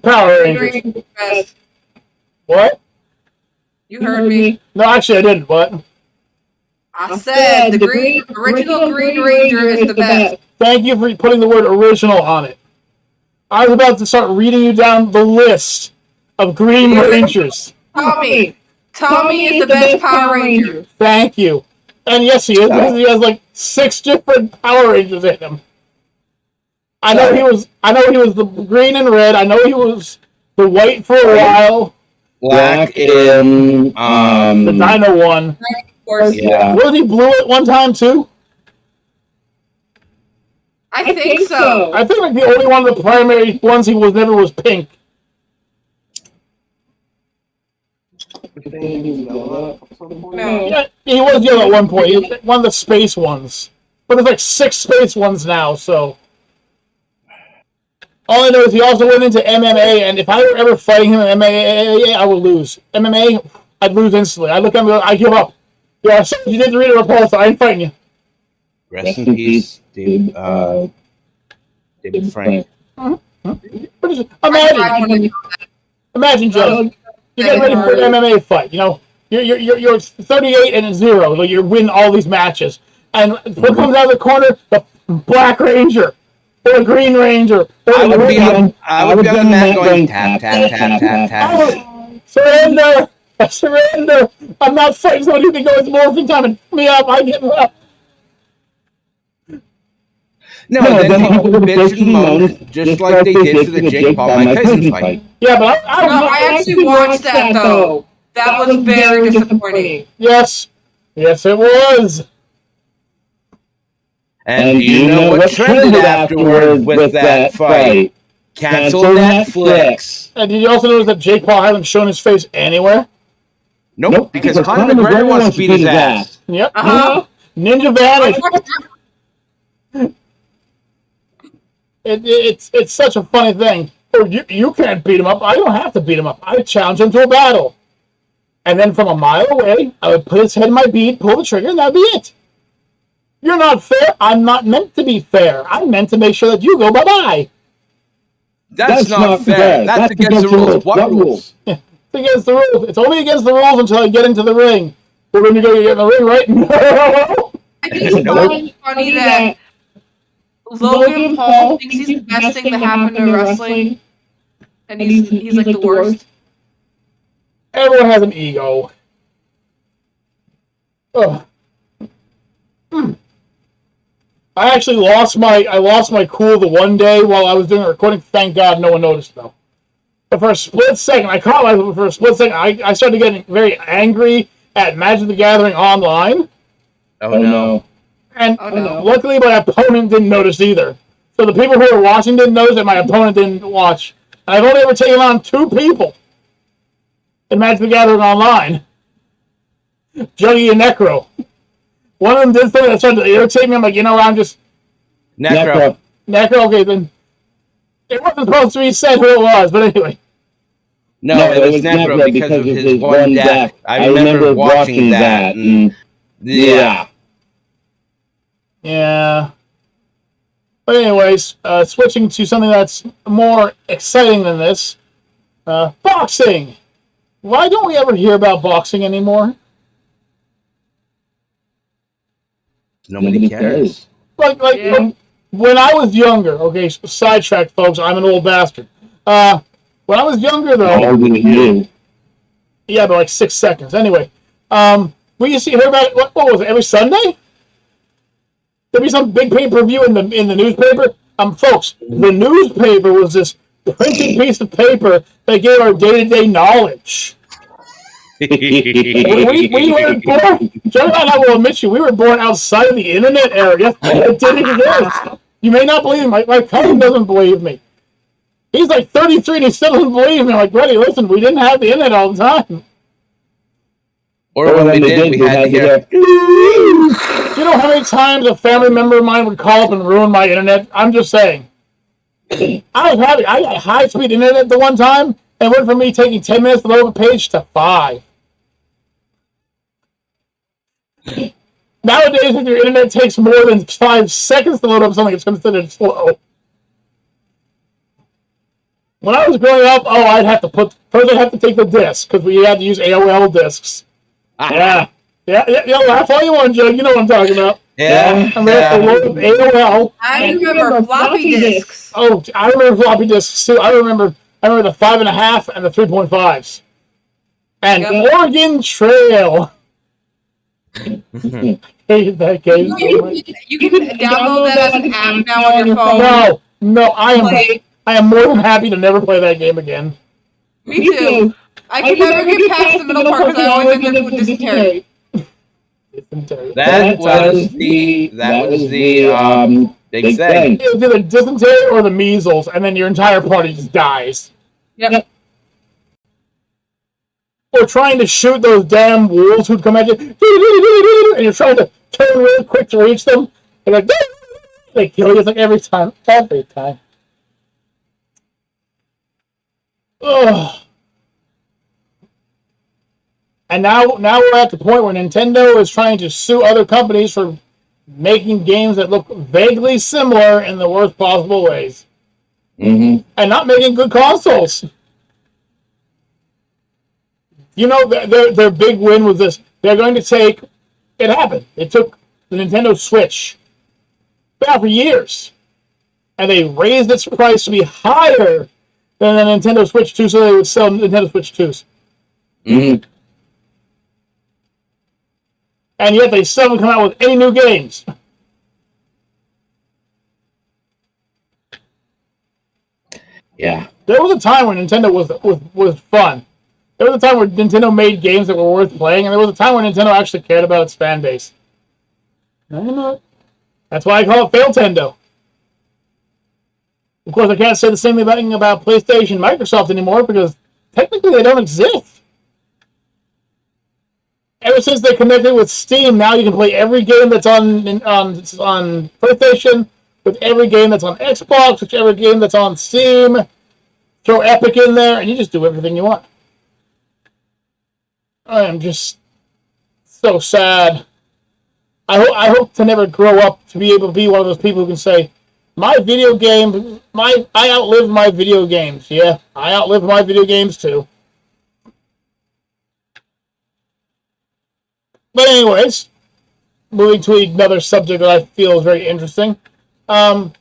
S1: Power Rangers. What?
S2: You heard me.
S1: No, actually, I didn't. What?
S2: I said the original Green Ranger is the best.
S1: Thank you for putting the word original on it. I was about to start reading you down the list of Green Rangers.
S2: Tommy is the best Power Ranger.
S1: Thank you. And yes, he is. He has like 6 different Power Rangers in him. I know he was the green and red. I know he was the white for a while.
S3: Black in
S1: the Dino one.
S2: Of course.
S3: Yeah.
S1: Was he blue at one time too?
S2: I think so.
S1: I think like the only one of the primary ones he was never was pink.
S2: No.
S1: Yeah, he was yellow at one point. He was one of the space ones. But there's like 6 space ones now, so. All I know is he also went into MMA, and if I were ever fighting him in MMA, I would lose. MMA, I'd lose instantly. I'd look at him and go, I give up. Yeah, you did the read a repulsor. I ain't fighting you.
S3: Rest in peace, David Frank.
S1: Imagine, Joe. You get ready for an MMA fight. You know, you're 38 and 0. Like you're winning all these matches, and what comes out of the corner? The Black Ranger. Or a Green Ranger.
S3: I would be on the mat going tap, tap, tap, tap, tap.
S1: Surrender! Surrender! I'm not fighting somebody who can go into morphing time and pick me up. I give up.
S3: No, then people would bitch and moan just like they did for the Jake Paul Mike Tyson fight.
S1: Yeah, but
S2: I actually watched that though. That was very disappointing.
S1: Yes. Yes, it was.
S3: And you know what trended afterward with that fight? Cancel Netflix.
S1: And did you also notice that Jake Paul hasn't shown his face anywhere?
S3: Nope, because Conor McGregor wants to beat his ass.
S1: Yep.
S2: Uh-huh.
S1: Ninja Vanish. It's such a funny thing. Oh, you can't beat him up. I don't have to beat him up. I challenge him to a battle. And then from a mile away, I would put his head in my bead, pull the trigger, and that'd be it. You're not fair. I'm not meant to be fair. I'm meant to make sure that you go bye-bye.
S3: That's not fair. That's against the rules. What rules?
S1: It's against the rules. It's only against the rules until I get into the ring. But when you go get in the ring, right? No.
S2: I think it's funny that Logan Paul thinks he's the best thing that happened to wrestling. And he's like the worst.
S1: Everyone has an ego. Ugh. I actually lost my cool the one day while I was doing a recording. Thank God no one noticed though. But for a split second, I started getting very angry at Magic the Gathering online.
S3: Oh no.
S1: And luckily my opponent didn't notice either. So the people who were watching didn't notice that my opponent didn't watch. I've only ever taken on 2 people in Magic the Gathering online. Juggy and Necro. One of them did something that started to irritate me. I'm like, you know what, I'm just...
S3: Necro,
S1: okay, then... It wasn't supposed to be said who it was, but anyway.
S3: No, it was Necro because of his one deck. I remember watching that, and... Yeah.
S1: But anyways, switching to something that's more exciting than this. Boxing! Why don't we ever hear about boxing anymore?
S3: Nobody cares.
S1: Like when I was younger, okay, sidetrack, folks, I'm an old bastard. When I was younger, though... Yeah, but like 6 seconds. Anyway, we used to hear about it, what was it, every Sunday? There'd be some big pay-per-view in the newspaper. Folks, the newspaper was this printed piece of paper that gave our day-to-day knowledge. we were born, John and I will admit you, we were born outside of the internet area. It didn't exist. You may not believe me. My cousin doesn't believe me. He's like 33 and he still doesn't believe me. I'm like, buddy, listen, we didn't have the internet all the time.
S3: Or when we did, we had to hear...
S1: Do you know how many times a family member of mine would call up and ruin my internet? I'm just saying. I got high-speed internet the one time, and it went from me taking 10 minutes to load a page to 5. Nowadays, if your internet takes more than 5 seconds to load up something, it's considered slow. When I was growing up, I'd have to take the disc, because we had to use AOL discs. Yeah, that's all you want, Joe. You know what I'm talking about.
S3: Yeah.
S1: AOL.
S2: I remember floppy disks.
S1: Oh, I remember floppy disks too. I remember the 5.5 and the 3.5s. And Oregon Trail. Hated that game.
S2: You can download that as an app now on your phone.
S1: No, I am more than happy to never play that game again.
S2: Me too. I can never get past the middle part because I always end up with dysentery.
S3: That was the big thing.
S1: It was either dysentery or the measles, and then your entire party just dies.
S2: Yep.
S1: Or trying to shoot those damn wolves who'd come at you, and you're trying to turn really quick to reach them, and like they kill you. It's like every time. Ugh. And now we're at the point where Nintendo is trying to sue other companies for making games that look vaguely similar in the worst possible ways.
S3: Mm-hmm.
S1: And not making good consoles. You know, their big win was this. They're going to take... It happened. They took the Nintendo Switch. Been out for years. And they raised its price to be higher than the Nintendo Switch 2, so they would sell Nintendo Switch 2s.
S3: Mm-hmm.
S1: And yet they still haven't come out with any new games.
S3: Yeah.
S1: There was a time when Nintendo was fun. There was a time where Nintendo made games that were worth playing, and there was a time where Nintendo actually cared about its fan base. That's why I call it Failtendo. Of course, I can't say the same thing about PlayStation and Microsoft anymore because technically they don't exist. Ever since they connected with Steam, now you can play every game that's on PlayStation, with every game that's on Xbox, with every game that's on Steam. Throw Epic in there, and you just do everything you want. I am just so sad. I hope to never grow up to be able to be one of those people who can say, I outlived my video games. Yeah, I outlived my video games too. But anyways, moving to another subject that I feel is very interesting. I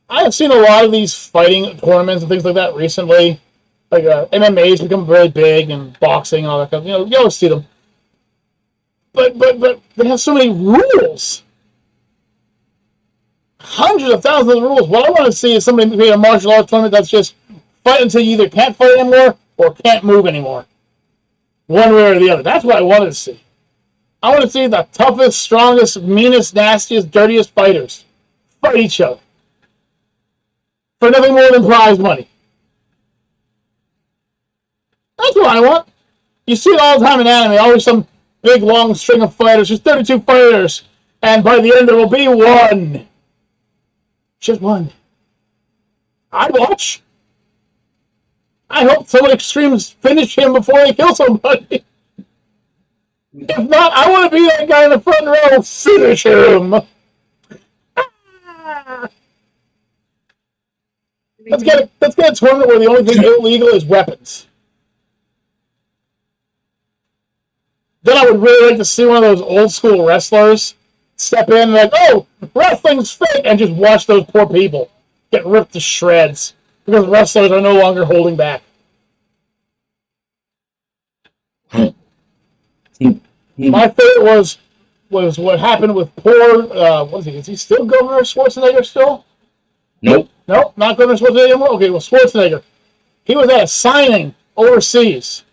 S1: have seen a lot of these fighting tournaments and things like that recently. Like MMA's become very big, and boxing and all that stuff. You always see them. But they have so many rules. Hundreds of thousands of rules. What I want to see is somebody create a martial arts tournament that's just fight until you either can't fight anymore or can't move anymore. One way or the other. That's what I want to see. I want to see the toughest, strongest, meanest, nastiest, dirtiest fighters fight each other. For nothing more than prize money. That's what I want. You see it all the time in anime. Always some big, long string of fighters. There's 32 fighters. And by the end, there will be one. Just one. I'd watch. I hope someone extremes finish him before they kill somebody. If not, I want to be that guy in the front row. Finish him. Let's get a tournament where the only thing illegal is weapons. Then I would really like to see one of those old school wrestlers step in and like, oh, wrestling's fake, and just watch those poor people get ripped to shreds because wrestlers are no longer holding back. My favorite was what happened with poor, is he still Governor Schwarzenegger still?
S3: Nope.
S1: Nope, not Governor Schwarzenegger anymore? Okay, well, Schwarzenegger. He was at a signing overseas.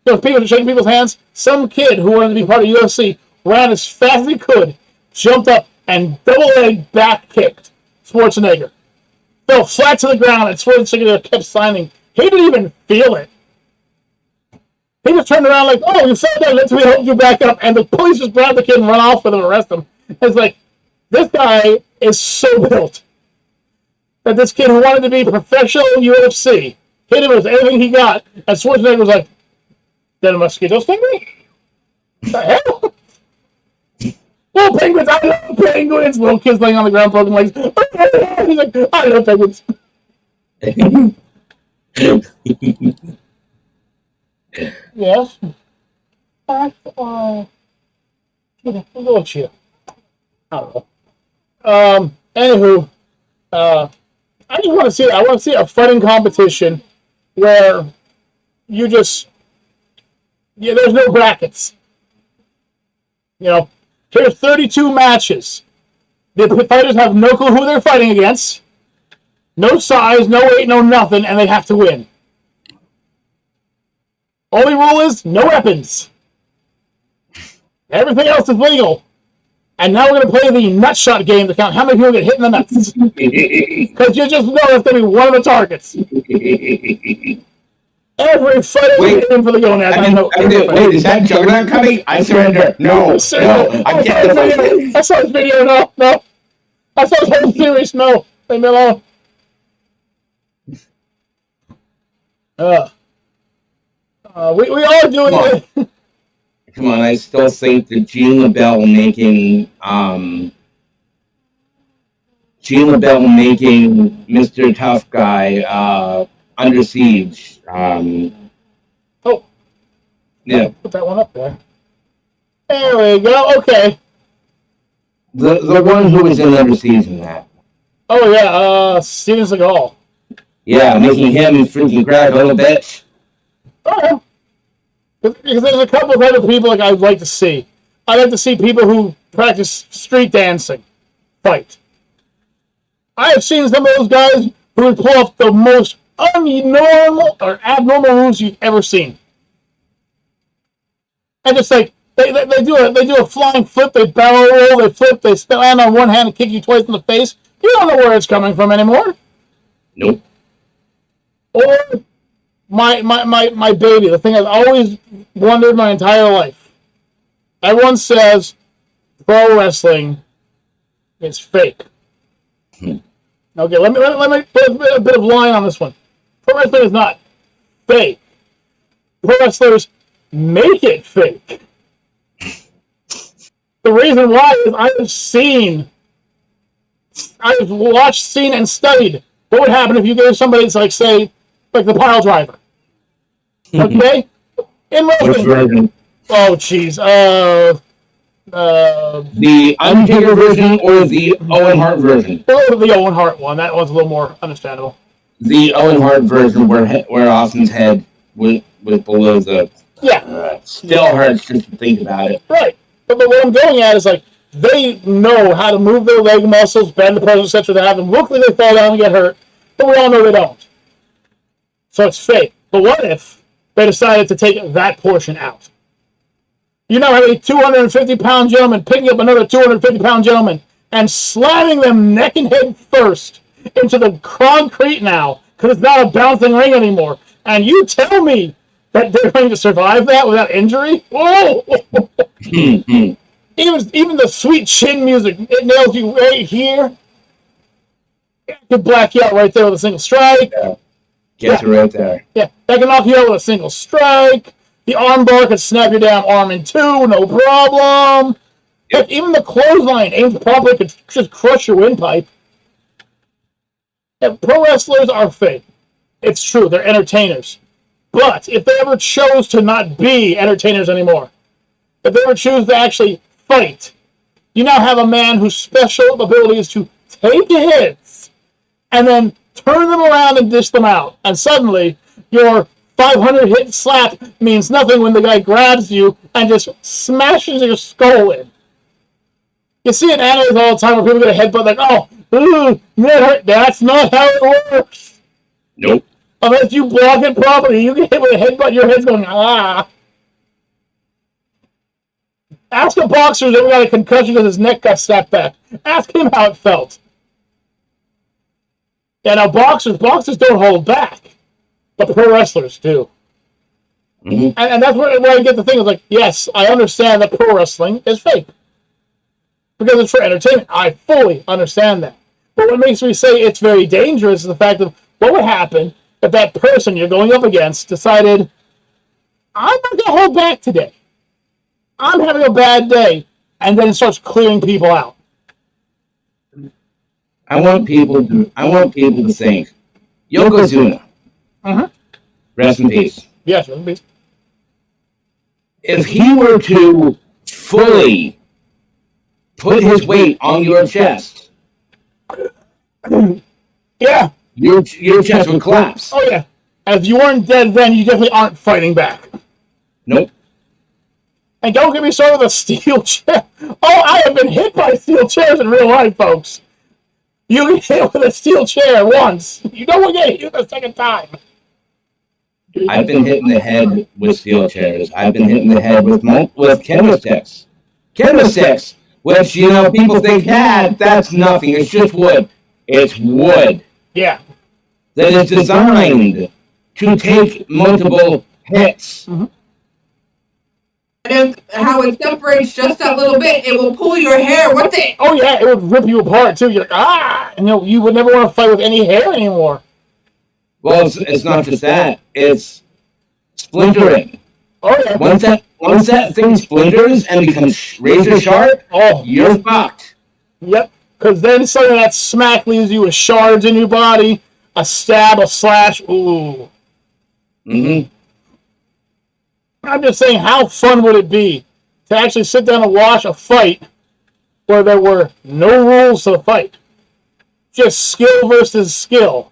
S1: There was people shaking people's hands. Some kid who wanted to be part of UFC ran as fast as he could, jumped up, and double-leg back kicked Schwarzenegger. Fell flat to the ground, and Schwarzenegger kept signing. He didn't even feel it. He just turned around like, oh, you fell down, let's help you back up. And the police just grabbed the kid and run off with him and arrest him. It's like, this guy is so built that this kid who wanted to be professional UFC hit him with everything he got, and Schwarzenegger was like, "Then mosquito sting me? What the hell? Little penguins, I love penguins!" Little kids laying on the ground, broken legs. He's like, I love penguins. Yes.
S5: Fact or
S1: Cheetah. We'll go with Cheetah. I don't know. Anywho, I just want to see. I want to see a fighting competition where you just, there's no brackets. Here's 32 matches. The fighters have no clue who they're fighting against. No size, no weight, no nothing, and they have to win. Only rule is no weapons. Everything else is legal. And now we're going to play the nut shot game to count how many people get hit in the nuts. Because you just know it's going to be one of the targets. Every fighter is in for the gonads.
S3: Wait, is that Juggernaut coming? I surrender. No. I get
S1: I saw his video. No. I saw his whole series. No. Leave me alone. We are doing it.
S3: Come on, I still think that Gene LaBelle making Mr. Tough Guy Under Siege. Yeah.
S1: Put that one up there. There we go. Okay.
S3: The one who was in Under Siege in that.
S1: Oh yeah, Steven Seagal.
S3: Yeah, making him freaking crack a little bitch.
S1: Oh yeah. Because there's a couple of other people I'd like to see. I'd like to see people who practice street dancing fight. I have seen some of those guys who would pull off the most abnormal moves you've ever seen. And just like they do a flying flip, they barrel roll, they flip, they land on one hand and kick you twice in the face. You don't know where it's coming from anymore.
S3: Nope.
S1: Or my baby, the thing I've always wondered my entire life. Everyone says pro wrestling is fake. Okay, let me put a bit of line on this one. Pro wrestling is not fake. Pro wrestlers make it fake. The reason why is I've watched, seen, and studied what would happen if you gave somebody that's like, say, like the pile driver. Okay? In wrestling.
S3: version?
S1: Oh, jeez.
S3: The Undertaker version or the Owen Hart version?
S1: The Owen Hart one. That one's a little more understandable.
S3: The Owen Hart version where Austin's head was below the...
S1: Yeah.
S3: Still hurts just to think about it.
S1: Right. But what I'm going at is like, they know how to move their leg muscles, bend the pose, etc. They have them look like they fall down and get hurt, but we all know they don't. So it's fake. But what if they decided to take that portion out? You now have a 250-pound gentleman picking up another 250-pound gentleman and slamming them neck and head first into the concrete now, because it's not a bouncing ring anymore. And you tell me that they're going to survive that without injury? Whoa! Even the sweet chin music, it nails you right here. It could black you out right there with a single strike.
S3: Gets it right there.
S1: Yeah, that can knock you out with a single strike. The arm bar could snap your damn arm in two, no problem. Heck, even the clothesline aimed properly could just crush your windpipe. Yeah, pro wrestlers are fake. It's true, they're entertainers. But if they ever chose to not be entertainers anymore, if they ever choose to actually fight, you now have a man whose special ability is to take hits and then turn them around and dish them out. And suddenly, your 500 hit slap means nothing when the guy grabs you and just smashes your skull in. You see it in animes all the time where people get a headbutt like, oh, ooh, that hurt. That's not how it works.
S3: Nope.
S1: Unless you block it properly, you get hit with a headbutt, your head's going, ah. Ask a boxer who's ever got a concussion because his neck got snapped back. Ask him how it felt. Yeah, now boxers don't hold back, but the pro wrestlers do.
S3: Mm-hmm.
S1: And that's where I get the thing. Is like, yes, I understand that pro wrestling is fake because it's for entertainment. I fully understand that. But what makes me say it's very dangerous is the fact of what would happen if that person you're going up against decided, I'm not going to hold back today. I'm having a bad day, and then it starts clearing people out.
S3: I want people to think, Yokozuna, rest in peace.
S1: Yes, rest in peace.
S3: If he were to fully put his weight on your chest,
S1: yeah,
S3: your chest would collapse.
S1: Oh yeah. And if you weren't dead then, you definitely aren't fighting back.
S3: Nope.
S1: And don't get me started with a steel chair. Oh, I have been hit by steel chairs in real life, folks. You get hit with a steel chair once. You don't want to get hit the second time.
S3: I've been hit in the head with steel chairs. I've been hit in the head with candlesticks. Candlesticks, which, people think, that's nothing. It's just wood. It's wood.
S1: Yeah.
S3: That is designed to take multiple hits.
S1: Mm-hmm.
S2: And how it separates just that little bit, it will pull your hair with it.
S1: Oh yeah, it would rip you apart too. You're like, ah! And you would never want to fight with any hair anymore.
S3: Well, it's not just that. It's splintering.
S1: Oh yeah.
S3: Once that thing splinters and becomes razor sharp, you're fucked.
S1: Yep. Because then suddenly that smack leaves you with shards in your body, a stab, a slash. Ooh.
S3: Mm-hmm.
S1: I'm just saying, how fun would it be to actually sit down and watch a fight where there were no rules to the fight? Just skill versus skill.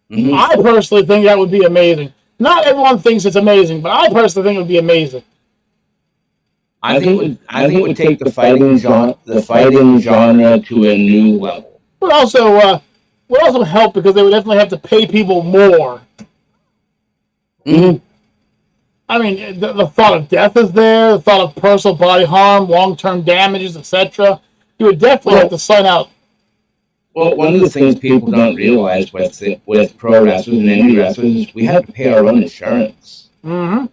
S1: Mm-hmm. I personally think that would be amazing. Not everyone thinks it's amazing, but I personally think it would be amazing.
S3: I think it would take the fighting genre to a new level.
S1: Would also help because they would definitely have to pay people more.
S3: Mm-hmm.
S1: I mean, the thought of death is there, the thought of personal body harm, long-term damages, etc. You would definitely have to sign out.
S3: Well, one of the things people don't realize with pro wrestlers and indie wrestlers is we have to pay our own insurance.
S1: Mm-hmm.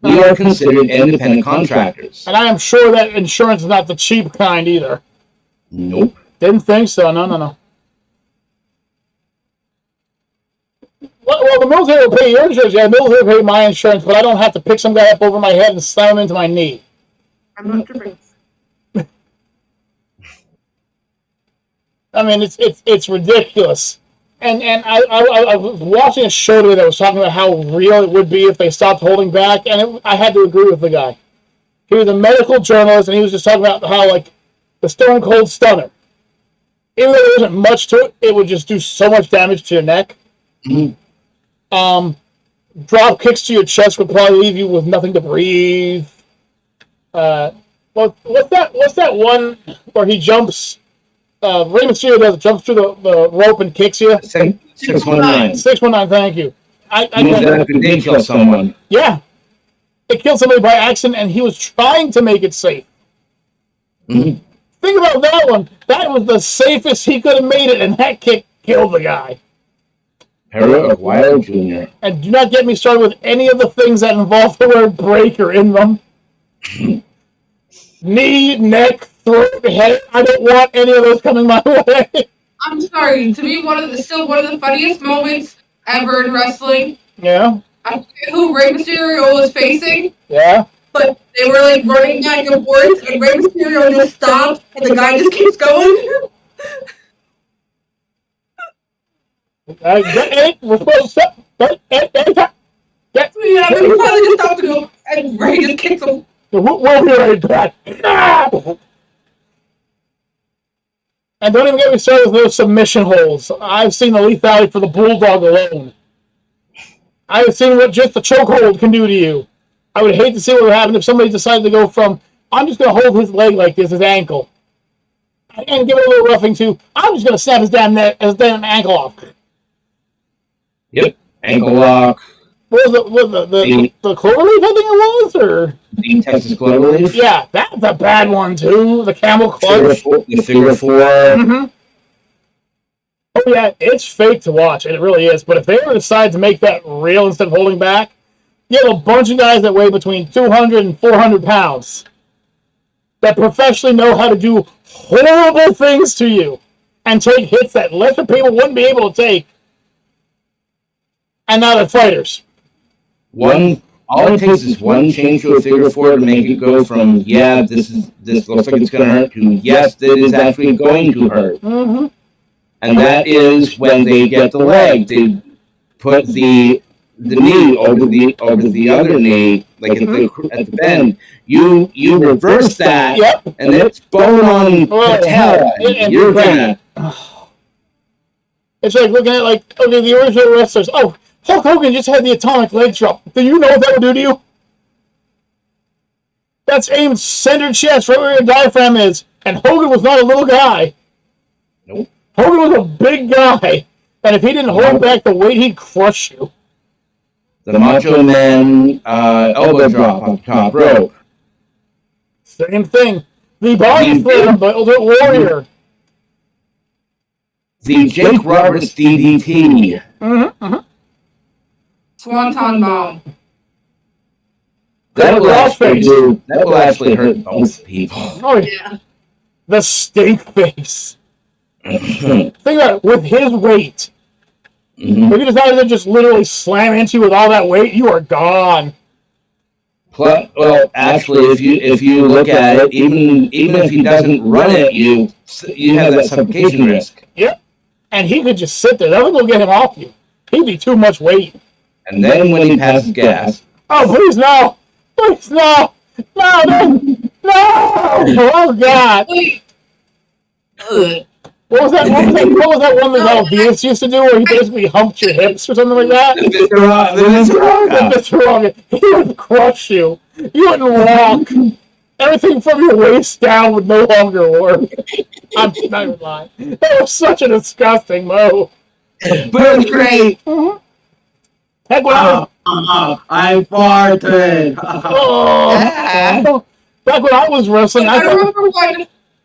S3: We are considered independent contractors.
S1: And I am sure that insurance is not the cheap kind either.
S3: Nope.
S1: Didn't think so. No. Well, the military will pay your insurance. Yeah, the military will pay my insurance, but I don't have to pick some guy up over my head and slam him into my knee.
S2: I'm not tripping.
S1: I mean, it's ridiculous. And I was watching a show today that was talking about how real it would be if they stopped holding back, and I had to agree with the guy. He was a medical journalist, and he was just talking about how, like, the Stone Cold Stunner, even though there isn't much to it, it would just do so much damage to your neck.
S3: Mm-hmm.
S1: Drop kicks to your chest would probably leave you with nothing to breathe. What's that one where he jumps? Rey Mysterio does it, jumps through the rope and kicks you.
S3: 619.
S1: 619, thank you. I
S3: did kill someone.
S1: Yeah. It killed somebody by accident, and he was trying to make it safe.
S3: Mm-hmm.
S1: Think about that one. That was the safest he could have made it, and that kick killed the guy.
S3: Hero of Wild Jr.
S1: And do not get me started with any of the things that involve the word breaker in them. Knee, neck, throat, head. I don't want any of those coming my way.
S2: I'm sorry. To me, still one of the funniest moments ever in wrestling.
S1: Yeah.
S2: I forget who Rey Mysterio was facing.
S1: Yeah.
S2: But they were like running back and forth, and Rey Mysterio just stopped, and the guy just keeps going.
S1: We're supposed to stop.
S2: Yeah, but he finally just stopped to go, and Rey just kicks him.
S1: We'll be right back. And don't even get me started with those submission holds. I've seen the lethality for the Bulldog alone. I've seen what just the chokehold can do to you. I would hate to see what would happen if somebody decided to go from, I'm just going to hold his leg like this, his ankle, and give it a little roughing to, I'm just going to snap his damn ankle off.
S3: Yep. Ankle lock.
S1: What was the cloverleaf, I think it was? Or
S3: The Texas cloverleaf?
S1: Yeah, that's a bad one, too. The camel clutch.
S3: The figure four.
S1: Mm-hmm. Oh, yeah, it's fake to watch, and it really is. But if they ever decide to make that real instead of holding back, you have a bunch of guys that weigh between 200 and 400 pounds that professionally know how to do horrible things to you and take hits that lesser people wouldn't be able to take. And now they're fighters.
S3: All it takes is one change to a figure four to make it go from, yeah, this looks like it's going to hurt, to, yes, it is actually going to hurt.
S1: Mm-hmm.
S3: And that is when they get the leg. They put the knee over the other knee, like at the bend. You reverse that,
S1: yep.
S3: And it's bone on patella. You're gonna.
S1: It's like looking at okay, the original wrestlers. Oh, Hulk Hogan just had the atomic leg drop. Do you know what that would do to you? That's aimed center chest, right where your diaphragm is. And Hogan was not a little guy.
S3: Nope.
S1: Hogan was a big guy. And if he didn't hold back the weight, he'd crush you.
S3: The Macho Man elbow drop on top rope.
S1: Same thing. The body slam, the Ultimate Warrior.
S3: The Jake Roberts DDT.
S1: Mm-hmm, mm-hmm.
S2: Swanton bomb.
S3: That will actually hurt both people.
S1: Oh, yeah. The stink face. Think about it. With his weight, if he decided to just literally slam into you with all that weight, you are gone.
S3: Well, actually, if you look at it, even if he doesn't run at you, you have that suffocation risk.
S1: Yep. And he could just sit there. Nothing will get him off you. He'd be too much weight.
S3: And then when he passes gas.
S1: Oh, please no! Please no! No! Oh God! What was that one that Venus used to do where he basically humped your hips or something like that? Mr. Rogan. He would crush you. You wouldn't walk. Everything from your waist down would no longer work. I'm not even lying. That was such a disgusting move.
S3: But it was great.
S1: Mm-hmm. Heck,
S4: I farted.
S1: Oh, back when I was wrestling,
S2: I
S1: I thought,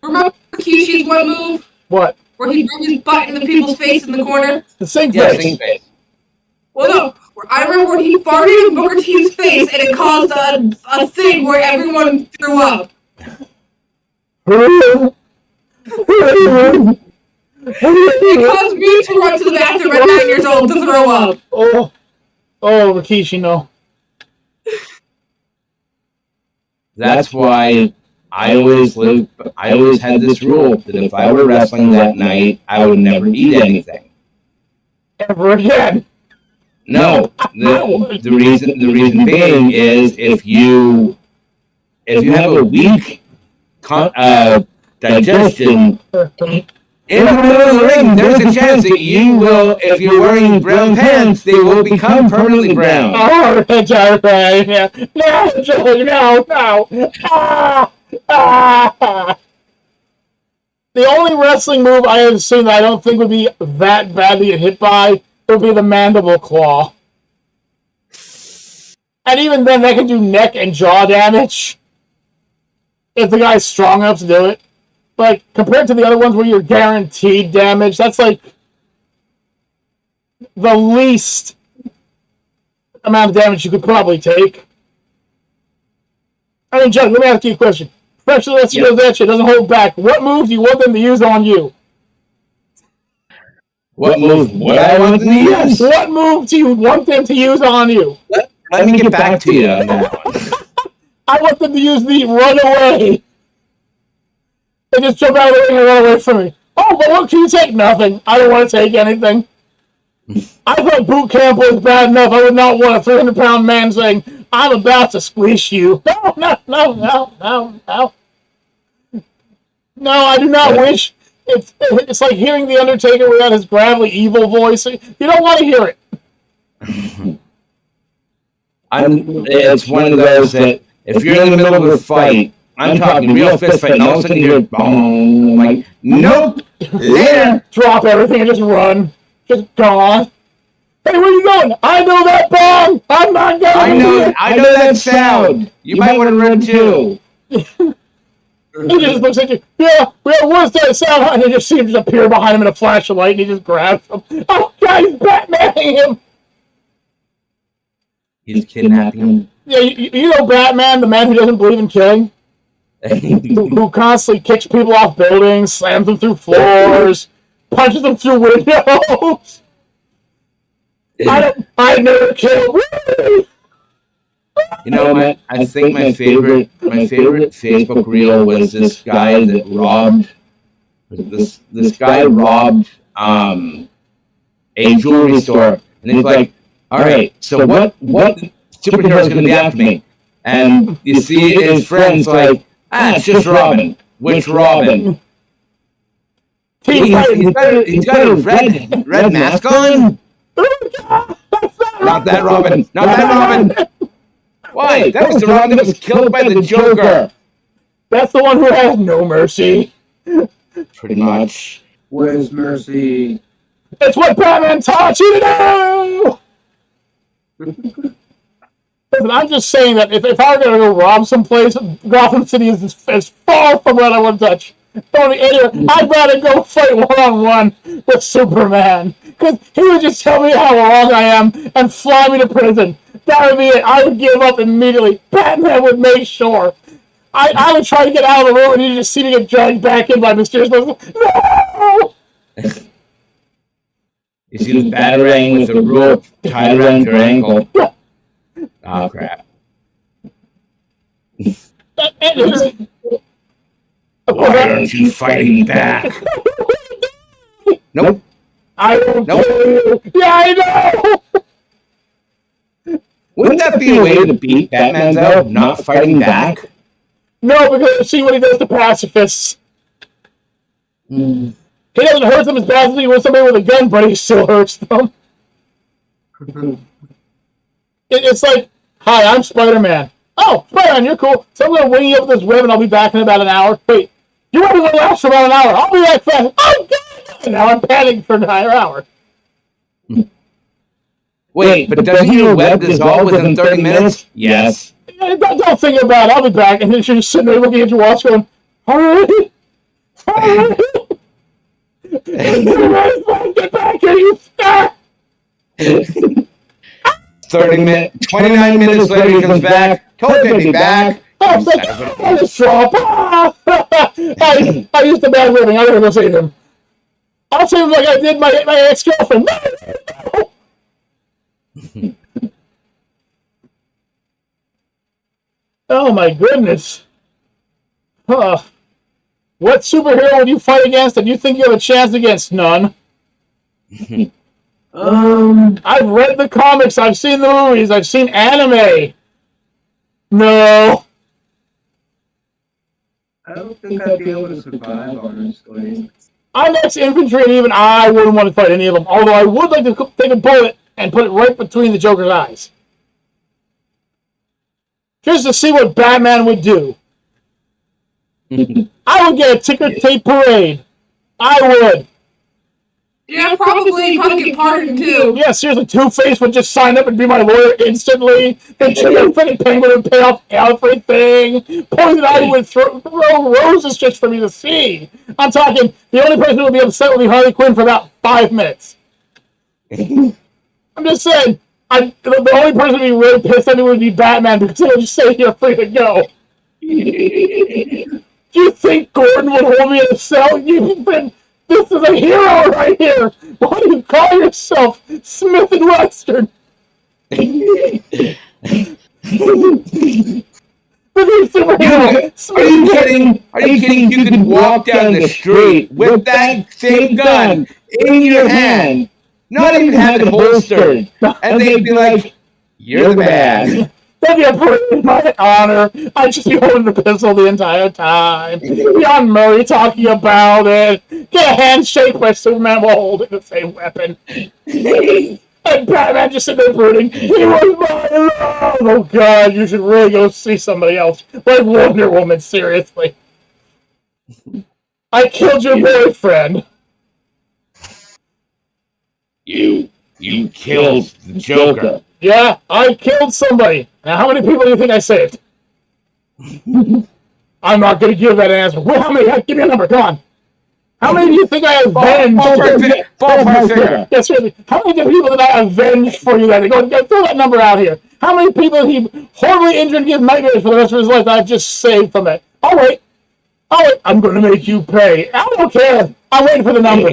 S2: remember Kishi's one move
S1: what?
S2: where he rubbed his butt into people's face in the corner.
S1: The sink
S3: Yeah,
S1: face.
S3: sing face.
S2: Well, no, I remember when he farted in Booker T's face and it caused a thing where everyone threw up. It caused me to run to the bathroom at 9 years old to throw up.
S1: Oh, Rikishi, no.
S3: That's why I always had this rule that if I were wrestling that night, I would never eat anything.
S1: Ever again.
S3: No, the reason being is if you have a weak digestion in the middle of the ring, there's a chance that you will, if you're wearing brown pants, they will become permanently brown.
S1: Oh, Joey, yeah. No, Joey, no. The only wrestling move I have seen that I don't think would be that bad to get hit by would be the mandible claw. And even then, that can do neck and jaw damage if the guy's strong enough to do it. Like, compared to the other ones where you're guaranteed damage, that's like the least amount of damage you could probably take. I mean, John, let me ask you a question. Professional wrestling does that shit, doesn't hold back. What moves do you want them to use on you?
S3: What move would I want them to use?
S1: What move do you want them to use on you?
S3: Let me get back to you on that one.
S1: I want them to use the run away. They just jump out of the ring and run away from me. Oh, but what can you take? Nothing. I don't want to take anything. I thought boot camp was bad enough. I would not want a 300-pound man saying, I'm about to squish you. No. No, I do not wish. It's like hearing The Undertaker without his gravelly, evil voice. You don't want to hear it.
S3: It's one of those that if you're in the middle of a fight, I'm talking real fist fight, and all of a sudden you hear boom, like, nope, later.
S1: Drop everything and just run. Just gone. Hey, where you going? I know that bong. I'm not going.
S3: I know that sound. You might want to run too.
S1: He just looks at you. Yeah, what's that sound? And you just see him just appear behind him in a flash of light, and he just grabs him. Oh, God, he's Batmaning him.
S3: He's kidnapping him.
S1: Yeah, you know Batman, the man who doesn't believe in killing? who constantly kicks people off buildings, slams them through floors, punches them through windows. I never killed.
S3: You know, I think my favorite Facebook reel was this guy that robbed. This guy robbed a jewelry store, and he's like, "All right, so what superhero is going to be after me?" And you see his friends like, it's just Robin. Which Robin? He's got a red mask on. Not that Robin. Not that Robin. Why? That was the Robin that was killed by the Joker.
S1: That's the one who has no mercy.
S3: Pretty much.
S4: Where's mercy?
S1: It's what Batman taught you to do! Listen, I'm just saying that if I were going to go rob someplace, Gotham City is as far from what I want to touch. Anyway, I'd rather go fight one-on-one with Superman. Because he would just tell me how wrong I am and fly me to prison. That would be it. I would give up immediately. Batman would make sure. I would try to get out of the room and he'd just see me get dragged back in by mysterious person. No!
S3: You see the batarang with a rope tied around your ankle. Oh, crap. Why aren't you fighting back? Nope.
S1: I don't know. Yeah, I know!
S3: Wouldn't that be a way to beat Batman, though? Not fighting back?
S1: No, because see what he does to pacifists. He doesn't hurt them as bad as he would somebody with a gun, but he still hurts them. It's like, hi, I'm Spider-Man. Oh, Spider-Man, you're cool. So I'm going to wing you up this web and I'll be back in about an hour. Wait, you're only going to last for about an hour. I'll be back fast. Oh, God! Now I'm panicking for an entire hour.
S3: Wait, but doesn't your web dissolve within 30 minutes? Yes.
S1: Don't think about it. I'll be back. And then she's just sitting there looking at your watch going, hurry! Hurry! Get back here, you start!
S3: 29 minutes later, he comes back. Told you to be back.
S1: Oh, thank God, it's Trump. I used the bad wording. I never save him. I'll save him like I did my ex-girlfriend. No. Oh, my goodness. What superhero would you fight against and you think you have a chance against? None. I've read the comics. I've seen the movies. I've seen anime. No.
S4: I don't think I'd be able to survive, honestly.
S1: I'm ex-infantry, and even I wouldn't want to fight any of them. Although I would like to take a bullet and put it right between the Joker's eyes. Just to see what Batman would do. I would get a ticker tape parade. I would.
S2: Yeah, probably get pardoned too.
S1: Yeah, seriously, Two-Face would just sign up and be my lawyer instantly. The freaking Penguin would pay off everything. Poison Ivy would throw roses just for me to see. I'm talking, the only person who would be upset would be Harley Quinn for about 5 minutes. I'm just saying, the only person who would be really pissed at me would be Batman because he would just say, you're free to go. Do you think Gordon would hold me in a cell? This is a hero right here. Why do you call yourself Smith and Western?
S3: Are you kidding? Are you kidding? You could walk down the street with that same gun in your hand, not even have it holstered, and they'd be like, "You're the man."
S1: That'd be a pretty my honor. I'd just be holding the pistol the entire time. John Murray talking about it. Get a handshake where Superman will hold the same weapon. And Batman just sitting there brooding. He was my love. Oh God, you should really go see somebody else. Like Wonder Woman, seriously. I killed your boyfriend. You
S3: killed the Joker.
S1: Yeah, I killed somebody. Now, how many people do you think I saved? I'm not going to give that answer. Well, how many? Give me a number. Come on. How many do you think I avenged?
S3: Ballpark figure.
S1: Yes, seriously. How many people did I avenge for you? That go throw that number out here. How many people he horribly injured and give nightmares for the rest of his life that I've just saved from it? Oh wait. I'm going to make you pay. I don't care. I'm waiting for the number.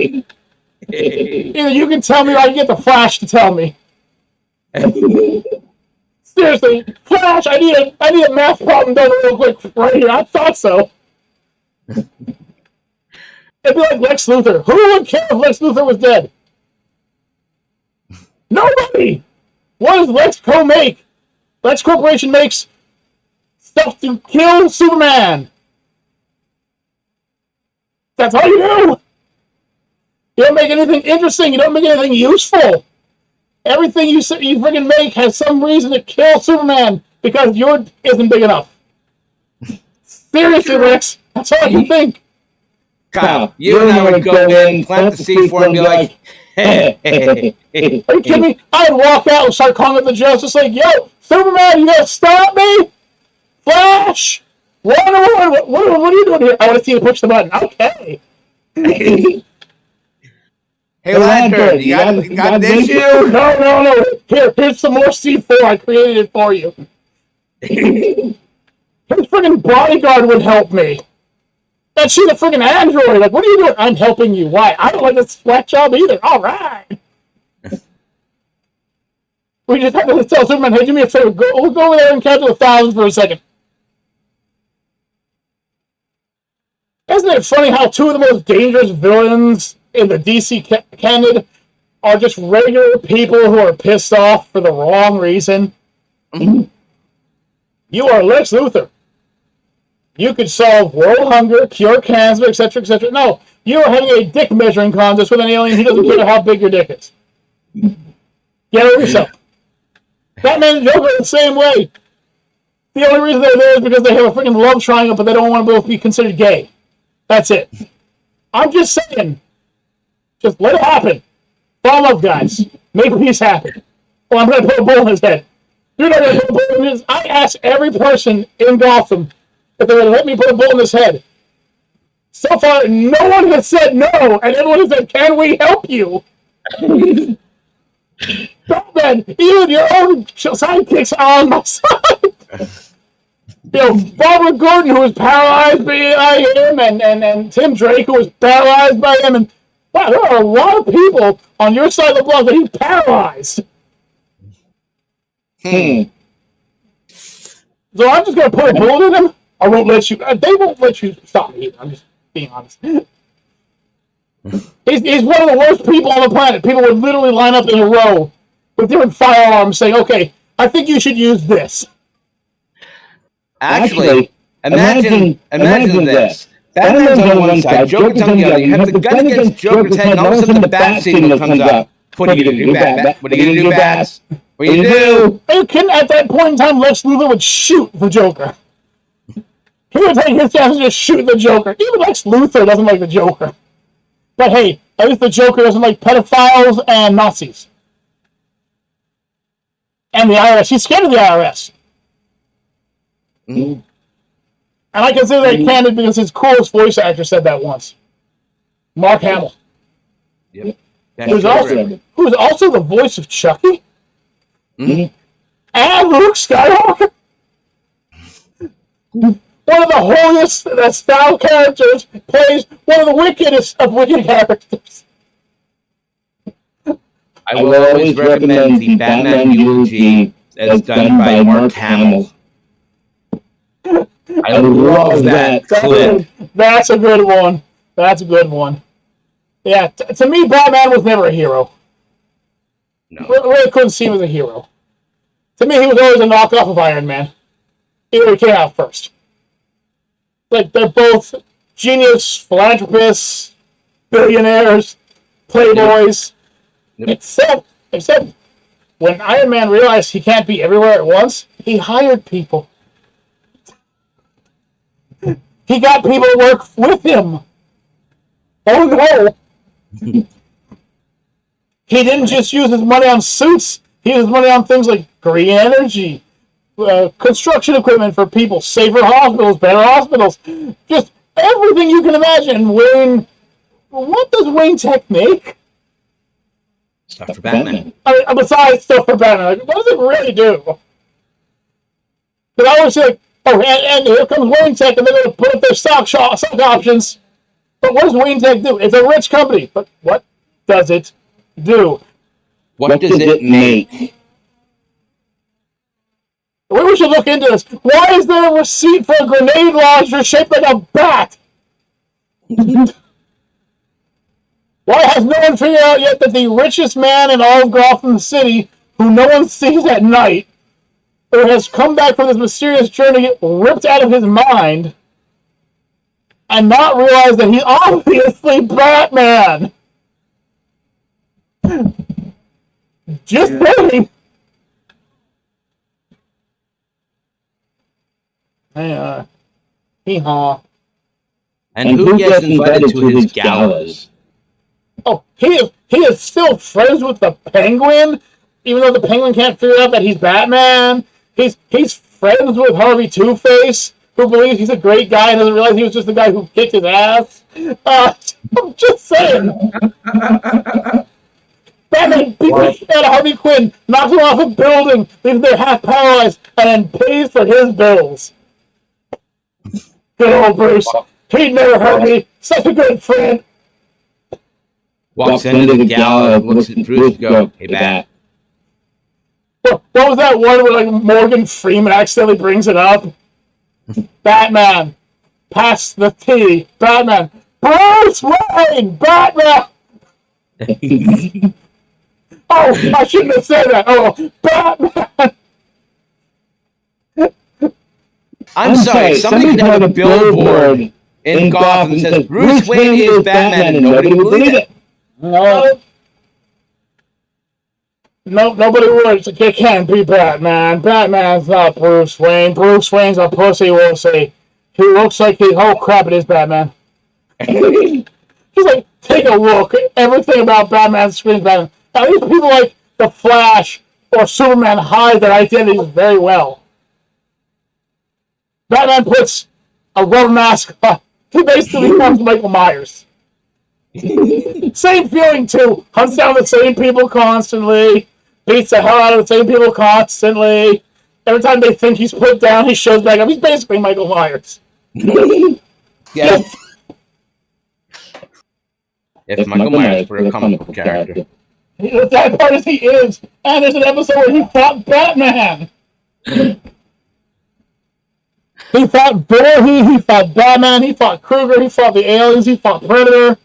S1: Either you can tell me or I can get the Flash to tell me. Seriously, Flash, I need a math problem done real quick right here. I thought so. It'd be like Lex Luthor. Who would care if Lex Luthor was dead? Nobody! What does Lexco make? Lex Corporation makes stuff to kill Superman. That's all you do. You don't make anything interesting. You don't make anything useful. Everything you freaking make has some reason to kill Superman because yours isn't big enough. Seriously, Lex, that's all you think.
S3: Kyle, you and I would go in, plant the seed for him, and be like, hey.
S1: Are you kidding me? I'd walk out and start calling up the Justice League. Yo, Superman, you gotta stop me! Flash! Wonder Woman, what are you doing here? I want to see you push the button. Okay.
S3: Hey, Lantern, you got an issue?
S1: No. Here's some more C4. I created it for you. His freaking bodyguard would help me. And she's a freaking android. Like, what are you doing? I'm helping you. Why? I don't like this sweat job either. All right. We just have to tell Superman, hey, do me a favor. We'll go over there and count to 1,000 for a second. Isn't it funny how two of the most dangerous villains in the DC canon are just regular people who are pissed off for the wrong reason? You are Lex Luthor. You could solve world hunger, cure cancer, etc., etc. No, you are having a dick measuring contest with an alien who doesn't care how big your dick is. Get over yourself. Batman and Joker are the same way. The only reason they're there is because they have a freaking love triangle, but they don't want to both be considered gay. That's it. I'm just saying. Just let it happen. Fall in love, guys. Make peace happen. Well, I'm going to put a bullet in his head. You're not going to put a bullet in his. I asked every person in Gotham if they would let me put a bullet in his head. So far, no one has said no, and everyone has said, "Can we help you?" Batman, even your own sidekicks are on my side. Barbara Gordon, who was paralyzed by him, and Tim Drake, who was paralyzed by him, and wow, there are a lot of people on your side of the block that he's paralyzed. So I'm just gonna put a bullet in him. I won't let you. They won't let you stop me. I'm just being honest. He's one of the worst people on the planet. People would literally line up in a row with different firearms, saying, "Okay, I think you should use this."
S3: Actually, imagine this. Batman's on one side, Joker's on the other. You have the gun against Joker's head, and all of a sudden the bat signal comes up. What are you going to do, Bat? What are you going to do, Bat? What are you do?
S1: You can, at that point in time, Lex Luthor would shoot the Joker. He would take his chance and just shoot the Joker. Even Lex Luthor doesn't like the Joker. But hey, at least the Joker doesn't like pedophiles and Nazis. And the IRS. He's scared of the IRS. And I consider that candid because his coolest voice actor said that once. Mark Hamill.
S3: Yep.
S1: Who's also the voice of Chucky. And Luke Skywalker. One of the holiest style characters plays one of the wickedest of wicked characters.
S3: I will always recommend the Batman eulogy as done by Mark Hamill. I love that clip.
S1: That's a good one. That's a good one. Yeah, to me, Batman was never a hero.
S3: No.
S1: Really couldn't see him as a hero. To me, he was always a knockoff of Iron Man. He came out first. Like, they're both genius, philanthropists, billionaires, playboys. Yep. Except when Iron Man realized he can't be everywhere at once, he hired people. He got people to work with him. Oh no! He didn't just use his money on suits. He used money on things like green energy, construction equipment for people, safer hospitals, better hospitals, just everything you can imagine. Wayne, what does Wayne Tech make?
S3: Stuff for Batman.
S1: I mean, besides stuff for Batman, like, what does it really do? But I always say, like, oh, and here comes Wayne Tech, and they're going to put up their stock options. But what does Wayne Tech do? It's a rich company, but what does it do?
S3: What does it make?
S1: We should look into this. Why is there a receipt for a grenade launcher shaped like a bat? Why has no one figured out yet that the richest man in all of Gotham City, who no one sees at night, or has come back from this mysterious journey ripped out of his mind, and not realize that he's obviously Batman? Just saying. Hee-haw.
S3: And who gets invited to his galas?
S1: Oh, he is still friends with the Penguin, even though the Penguin can't figure out that he's Batman. He's friends with Harvey Two-Face, who believes he's a great guy and doesn't realize he was just the guy who kicked his ass. I'm just saying. Batman beats the shit out of Harvey Quinn, knocks him off a building, leaves him half paralyzed, and then pays for his bills. Good old Bruce. He'd never hurt me. Such a good friend.
S3: Walks into the gala, looks at Bruce and goes, "Hey, Bat."
S1: What was that one where like Morgan Freeman accidentally brings it up? Batman. Pass the tea. Batman. Bruce Wayne! Batman! Oh, I shouldn't have said that. Oh, Batman!
S3: I'm sorry, somebody could have a billboard in Gotham that says Bruce Wayne is Batman and nobody would believe it.
S1: No. Nope, nobody would. It can't be Batman. Batman's not Bruce Wayne. Bruce Wayne's a pussy, we'll say. He looks like oh crap, it is Batman. He's like, take a look. Everything about Batman screams Batman. Now, these people like The Flash, or Superman hide their identities very well. Batman puts a rubber mask on. He basically becomes Michael Myers. Same feeling too. Hunts down the same people constantly. Beats the hell out of the same people constantly. Every time they think he's put down, he shows back up. He's basically Michael Myers.
S3: Yeah. If Michael Myers were a comic book character.
S1: The sad part is he is. And there's an episode where he fought Batman. He fought Voorhees, he fought Batman, he fought Krueger, he fought the aliens, he fought Predator.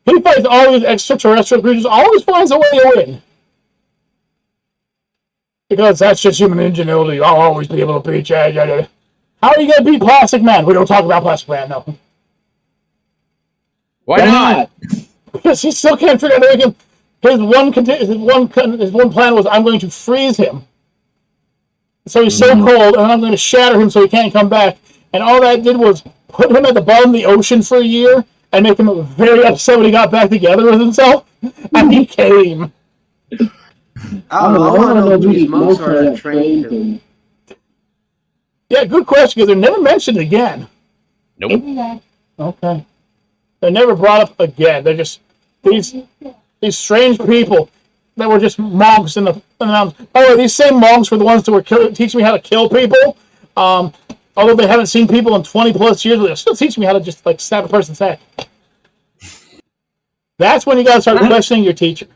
S1: He fights all these extraterrestrial creatures, always finds a way to win. Because that's just human ingenuity. I'll always be able to beat you. How are you going to beat Plastic Man? We don't talk about Plastic Man, no.
S3: Why not?
S1: Because he still can't figure out how to make him. His one plan was, I'm going to freeze him. So he's so cold, and I'm going to shatter him so he can't come back. And all that did was put him at the bottom of the ocean for a year and make him very upset when he got back together with himself. And he came.
S4: I want to know who these monks are that trained him.
S1: Yeah, good question, because they're never mentioned again.
S3: Nope.
S1: Okay. They're never brought up again. They're just these strange people that were just monks in the mountains. Oh, these same monks were the ones that were teaching me how to kill people. Although they haven't seen people in 20 plus years, they're still teaching me how to just like snap a person's head. That's when you gotta start questioning your teacher.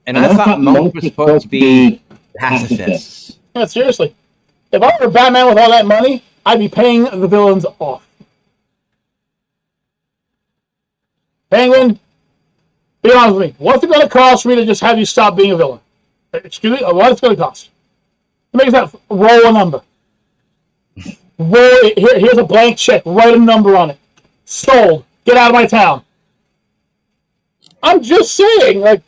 S3: And I thought monks were supposed to be pacifists.
S1: Yeah, seriously. If I were Batman with all that money, I'd be paying the villains off. Penguin, be honest with me. What's it going to cost for me to just have you stop being a villain? Excuse me? What's it going to cost? Make that roll a number. Here's a blank check. Write a number on it. Sold. Get out of my town. I'm just saying, like,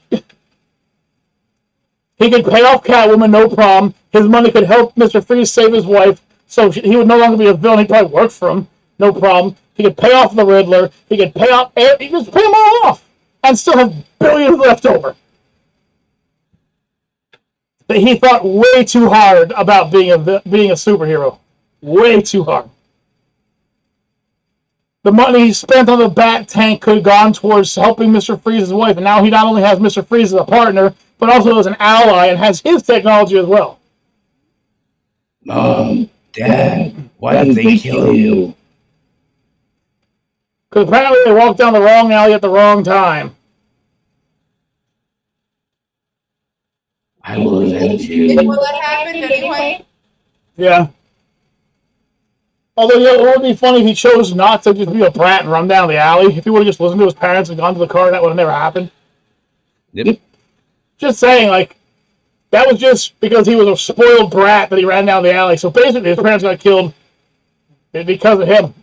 S1: he could pay off Catwoman, no problem. His money could help Mr. Freeze save his wife, so he would no longer be a villain. He'd probably work for him, no problem. He could pay off the Riddler. He could pay off. He could just pay them all off, and still have billions left over. But he thought way too hard about being a superhero, way too hard. The money he spent on the Bat Tank could have gone towards helping Mr. Freeze's wife, and now he not only has Mr. Freeze as a partner, but also as an ally and has his technology as well.
S3: Mom, Dad, why did they kill you?
S1: Because apparently they walked down the wrong alley at the wrong time.
S3: I will avenge you.
S2: Well, that happened anyway.
S1: Yeah. Although, yeah, it would be funny if he chose not to just be a brat and run down the alley. If he would have just listened to his parents and gone to the car, that would have never happened.
S3: Yep.
S1: Just saying, like, that was just because he was a spoiled brat that he ran down the alley. So basically, his parents got killed because of him.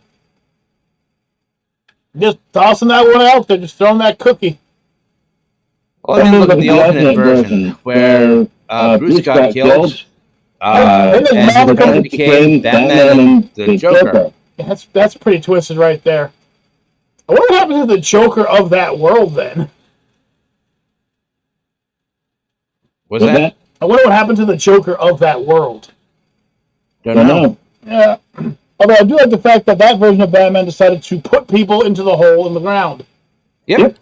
S1: Just tossing that one out there, just throwing that cookie.
S3: Well, I mean, look at the alternate version where Bruce got killed, and the villain became Batman and the Joker.
S1: Yeah, that's pretty twisted right there. I wonder what happened to the Joker of that world then.
S3: Was that?
S1: I wonder what happened to the Joker of that world.
S3: Don't know.
S1: Yeah. Although I do like the fact that version of Batman decided to put people into the hole in the ground.
S3: Yep.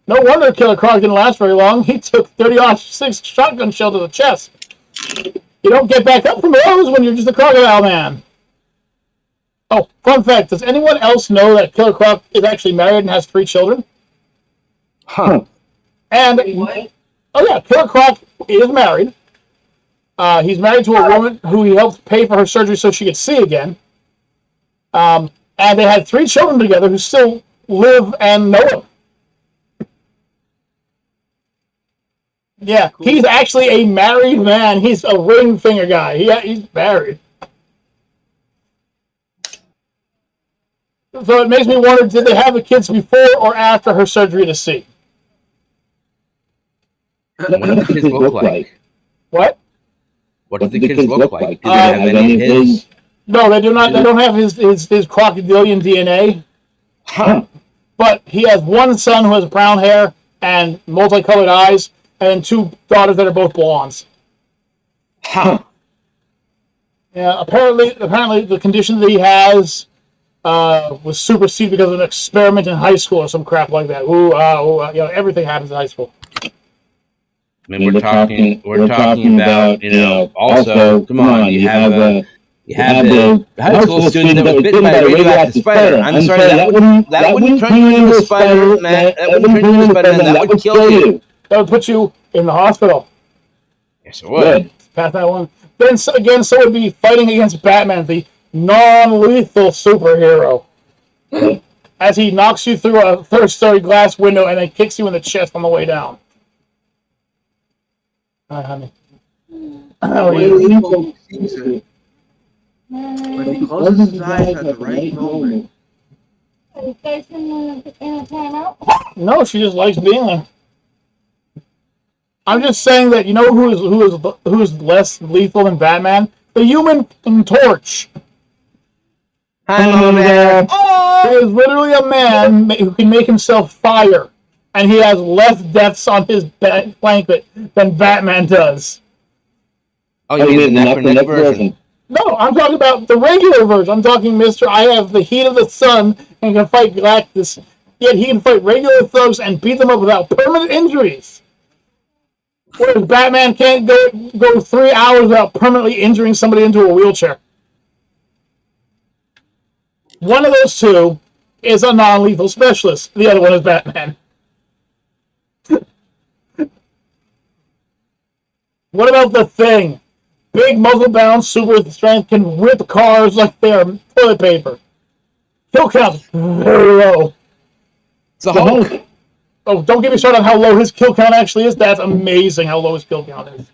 S1: No wonder Killer Croc didn't last very long. He took 30-06 shotgun shell to the chest. You don't get back up from those when you're just a crocodile man. Oh, fun fact. Does anyone else know that Killer Croc is actually married and has 3 children?
S3: Huh.
S1: And, oh yeah, Killer Croc is married. He's married to a woman who he helped pay for her surgery so she could see again. And they had 3 children together who still live and know him. Yeah, cool. He's actually a married man. He's a ring finger guy. He's married. So it makes me wonder, did they have the kids before or after her surgery to see?
S3: What do the kids look like?
S1: What?
S3: What do the kids look like? Do they have any of his?
S1: No, they do not. They don't have his crocodilian DNA.
S3: Huh.
S1: But he has one son who has brown hair and multicolored eyes, and 2 daughters that are both blondes.
S3: Huh.
S1: Yeah, apparently the condition that he has was superseded because of an experiment in high school or some crap like that. Everything happens in high school.
S3: I mean, we're talking about, also, come on, you have the high school student that was bitten by a radioactive spider. I'm sorry, that wouldn't turn you into a spider, man. That wouldn't turn you into a Spider-Man. That would kill you.
S1: That would put you in the hospital.
S3: Yes, it would.
S1: Pass that one. Then again, so would be fighting against Batman, the non-lethal superhero, as he knocks you through a third-story glass window and then kicks you in the chest on the way down. Hi, honey. How are you?
S4: But he closes his eyes at the right moment.
S5: Are you guys in a timeout?
S1: No, she just likes being there. I'm just saying that who is less lethal than Batman? The Human Torch.
S3: Hello there.
S1: He is literally a man who can make himself fire, and he has less deaths on his blanket than Batman does.
S3: Oh, you mean the neck version?
S1: No, I'm talking about the regular version. I'm talking Mr. I have the heat of the sun and can fight Galactus. Yet he can fight regular thugs and beat them up without permanent injuries. Whereas Batman can't go 3 hours without permanently injuring somebody into a wheelchair. One of those two is a non-lethal specialist. The other one is Batman. What about the Thing? Big, muscle-bound, super strength can rip cars like they are toilet paper. Kill count very low.
S3: It's the Hulk.
S1: Oh, don't get me started on how low his kill count actually is. That's amazing how low his kill count is.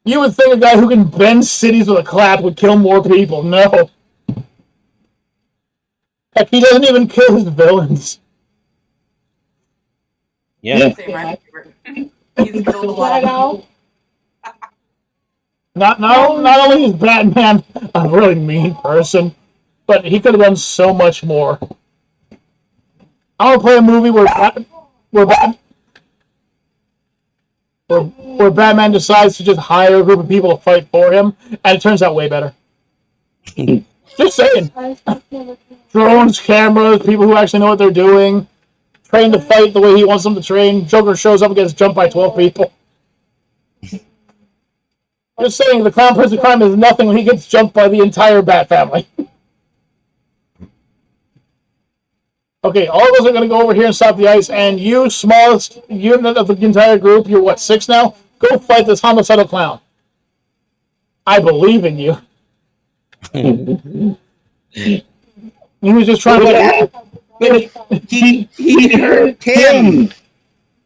S1: You would think a guy who can bend cities with a clap would kill more people. No. Heck, he doesn't even kill his villains.
S3: Yeah.
S2: He's killed a lot.
S1: Not only is Batman a really mean person, but he could have done so much more. I want to play a movie where Batman decides to just hire a group of people to fight for him, and it turns out way better. Just saying. Drones, cameras, people who actually know what they're doing, trained to fight the way he wants them to train. Joker shows up and gets jumped by 12 people. Just saying, the Clown Prince of Crime is nothing when he gets jumped by the entire Bat family. Okay, all of us are going to go over here and stop the ice, and you, smallest unit of the entire group, you're what, 6 now? Go fight this homicidal clown. I believe in you. He was just trying to
S3: He hurt Tim.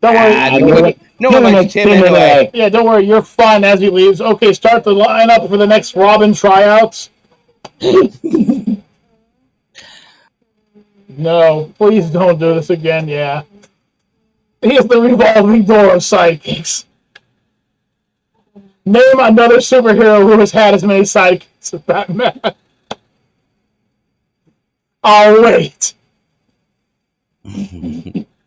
S1: Don't worry.
S3: No one likes Tim anyway.
S1: Yeah, don't worry. You're fine as he leaves. Okay, start the lineup for the next Robin tryouts. No, please don't do this again, yeah. He is the revolving door of sidekicks. Name another superhero who has had as many sidekicks as Batman. Oh, wait.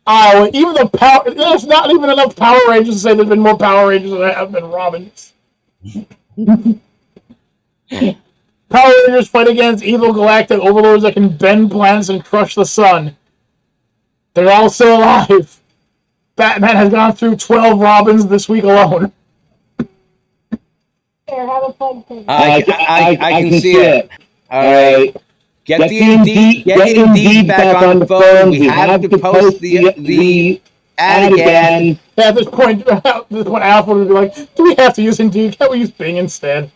S1: Oh, even the power. There's not even enough Power Rangers to say there's been more Power Rangers than there have been Robins. Power Rangers fight against evil galactic overlords that can bend planets and crush the sun. They're all still alive. Batman has gone through 12 Robins this week alone.
S5: Here, have a fun thing.
S3: I can see it. All right. Get the Indeed back on the phone. We have to post the ad again.
S1: At this point, Alfred would be like, do we have to use Indeed? Can't we use Bing instead?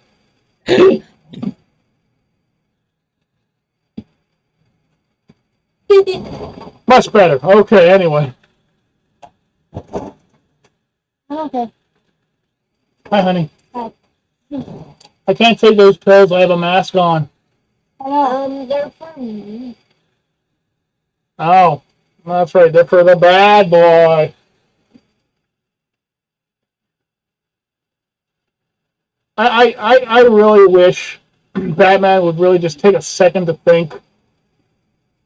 S1: Much better. Okay, anyway.
S5: Okay.
S1: Hi, honey.
S5: Hi.
S1: I can't take those pills. I have a mask on.
S5: They're for me.
S1: Oh, that's right. They're for the bad boy. I really wish Batman would really just take a second to think.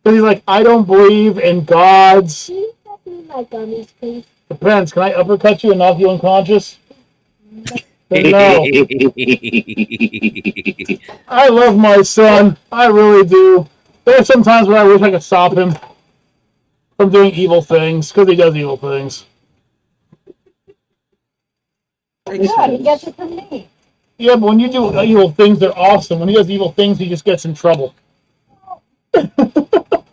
S1: Because he's like, I don't believe in gods.
S5: Can you stop eating my gummies, please?
S1: Depends. Can I uppercut you and knock you unconscious? Then no. I love my son. I really do. There's some times where I wish I could stop him from doing evil things, because he does evil things.
S5: Good, he gets it from me.
S1: Yeah, but when you do evil things, they're awesome. When he does evil things, he just gets in trouble.
S5: He has a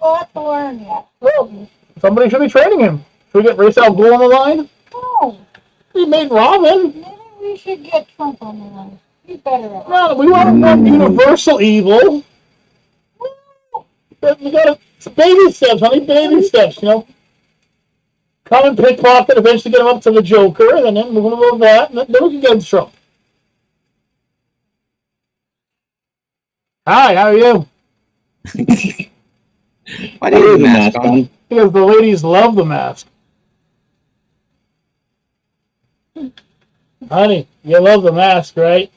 S5: lot to learn yet.
S1: Well, somebody should be training him. Should we get Ra's al Ghul on the line?
S5: No,
S1: We made Robin.
S5: maybe we should get Trump on the line. He's better at it.
S1: No, we want universal evil. We got baby steps, honey, baby steps, you know. Come and pickpocket, eventually get him up to the Joker, and then move him above that, and then we can get him Trump. Hi, how are you?
S3: Why do you have a mask on?
S1: Because the ladies love the mask. Honey, you love the mask, right?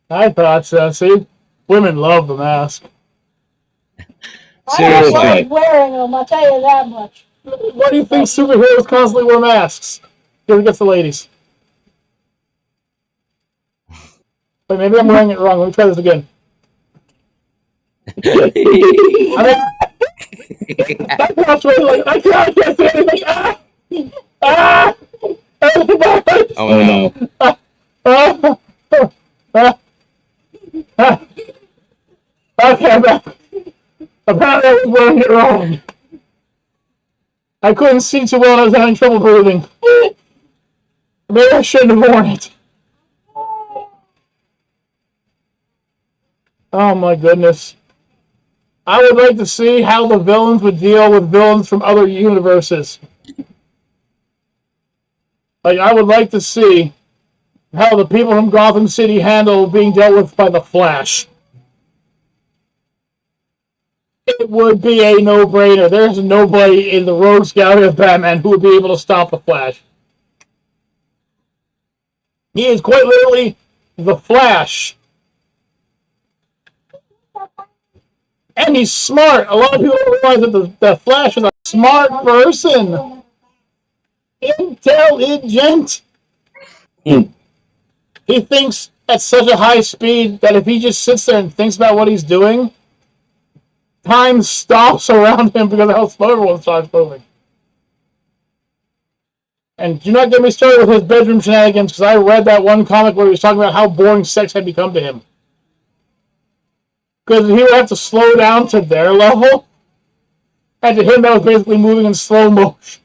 S1: I thought so. See? Women love the mask.
S5: I don't
S3: Seriously.
S5: like wearing them, I'll tell you that much.
S1: Why do you think superheroes constantly wear masks? Because it gets the ladies. Wait, maybe I'm wearing it wrong. Let me try this again. That's really like, I can't say anything. Ah!
S3: Oh no.
S1: Okay, apparently I was wearing it wrong. I couldn't see too well and I was having trouble breathing. Maybe I shouldn't have worn it. Oh my goodness. I would like to see how the villains would deal with villains from other universes. Like, I would like to see how the people from Gotham City handle being dealt with by the Flash. It would be a no-brainer. There's nobody in the Rogues Gallery of Batman who would be able to stop the Flash. He is quite literally the Flash. And he's smart. A lot of people don't realize that the Flash is a smart person. Intelligent. He thinks at such a high speed that if he just sits there and thinks about what he's doing, time stops around him because of how slow everyone starts moving. And do not get me started with his bedroom shenanigans, because I read that one comic where he was talking about how boring sex had become to him. Because he would have to slow down to their level, and to him that was basically moving in slow motion.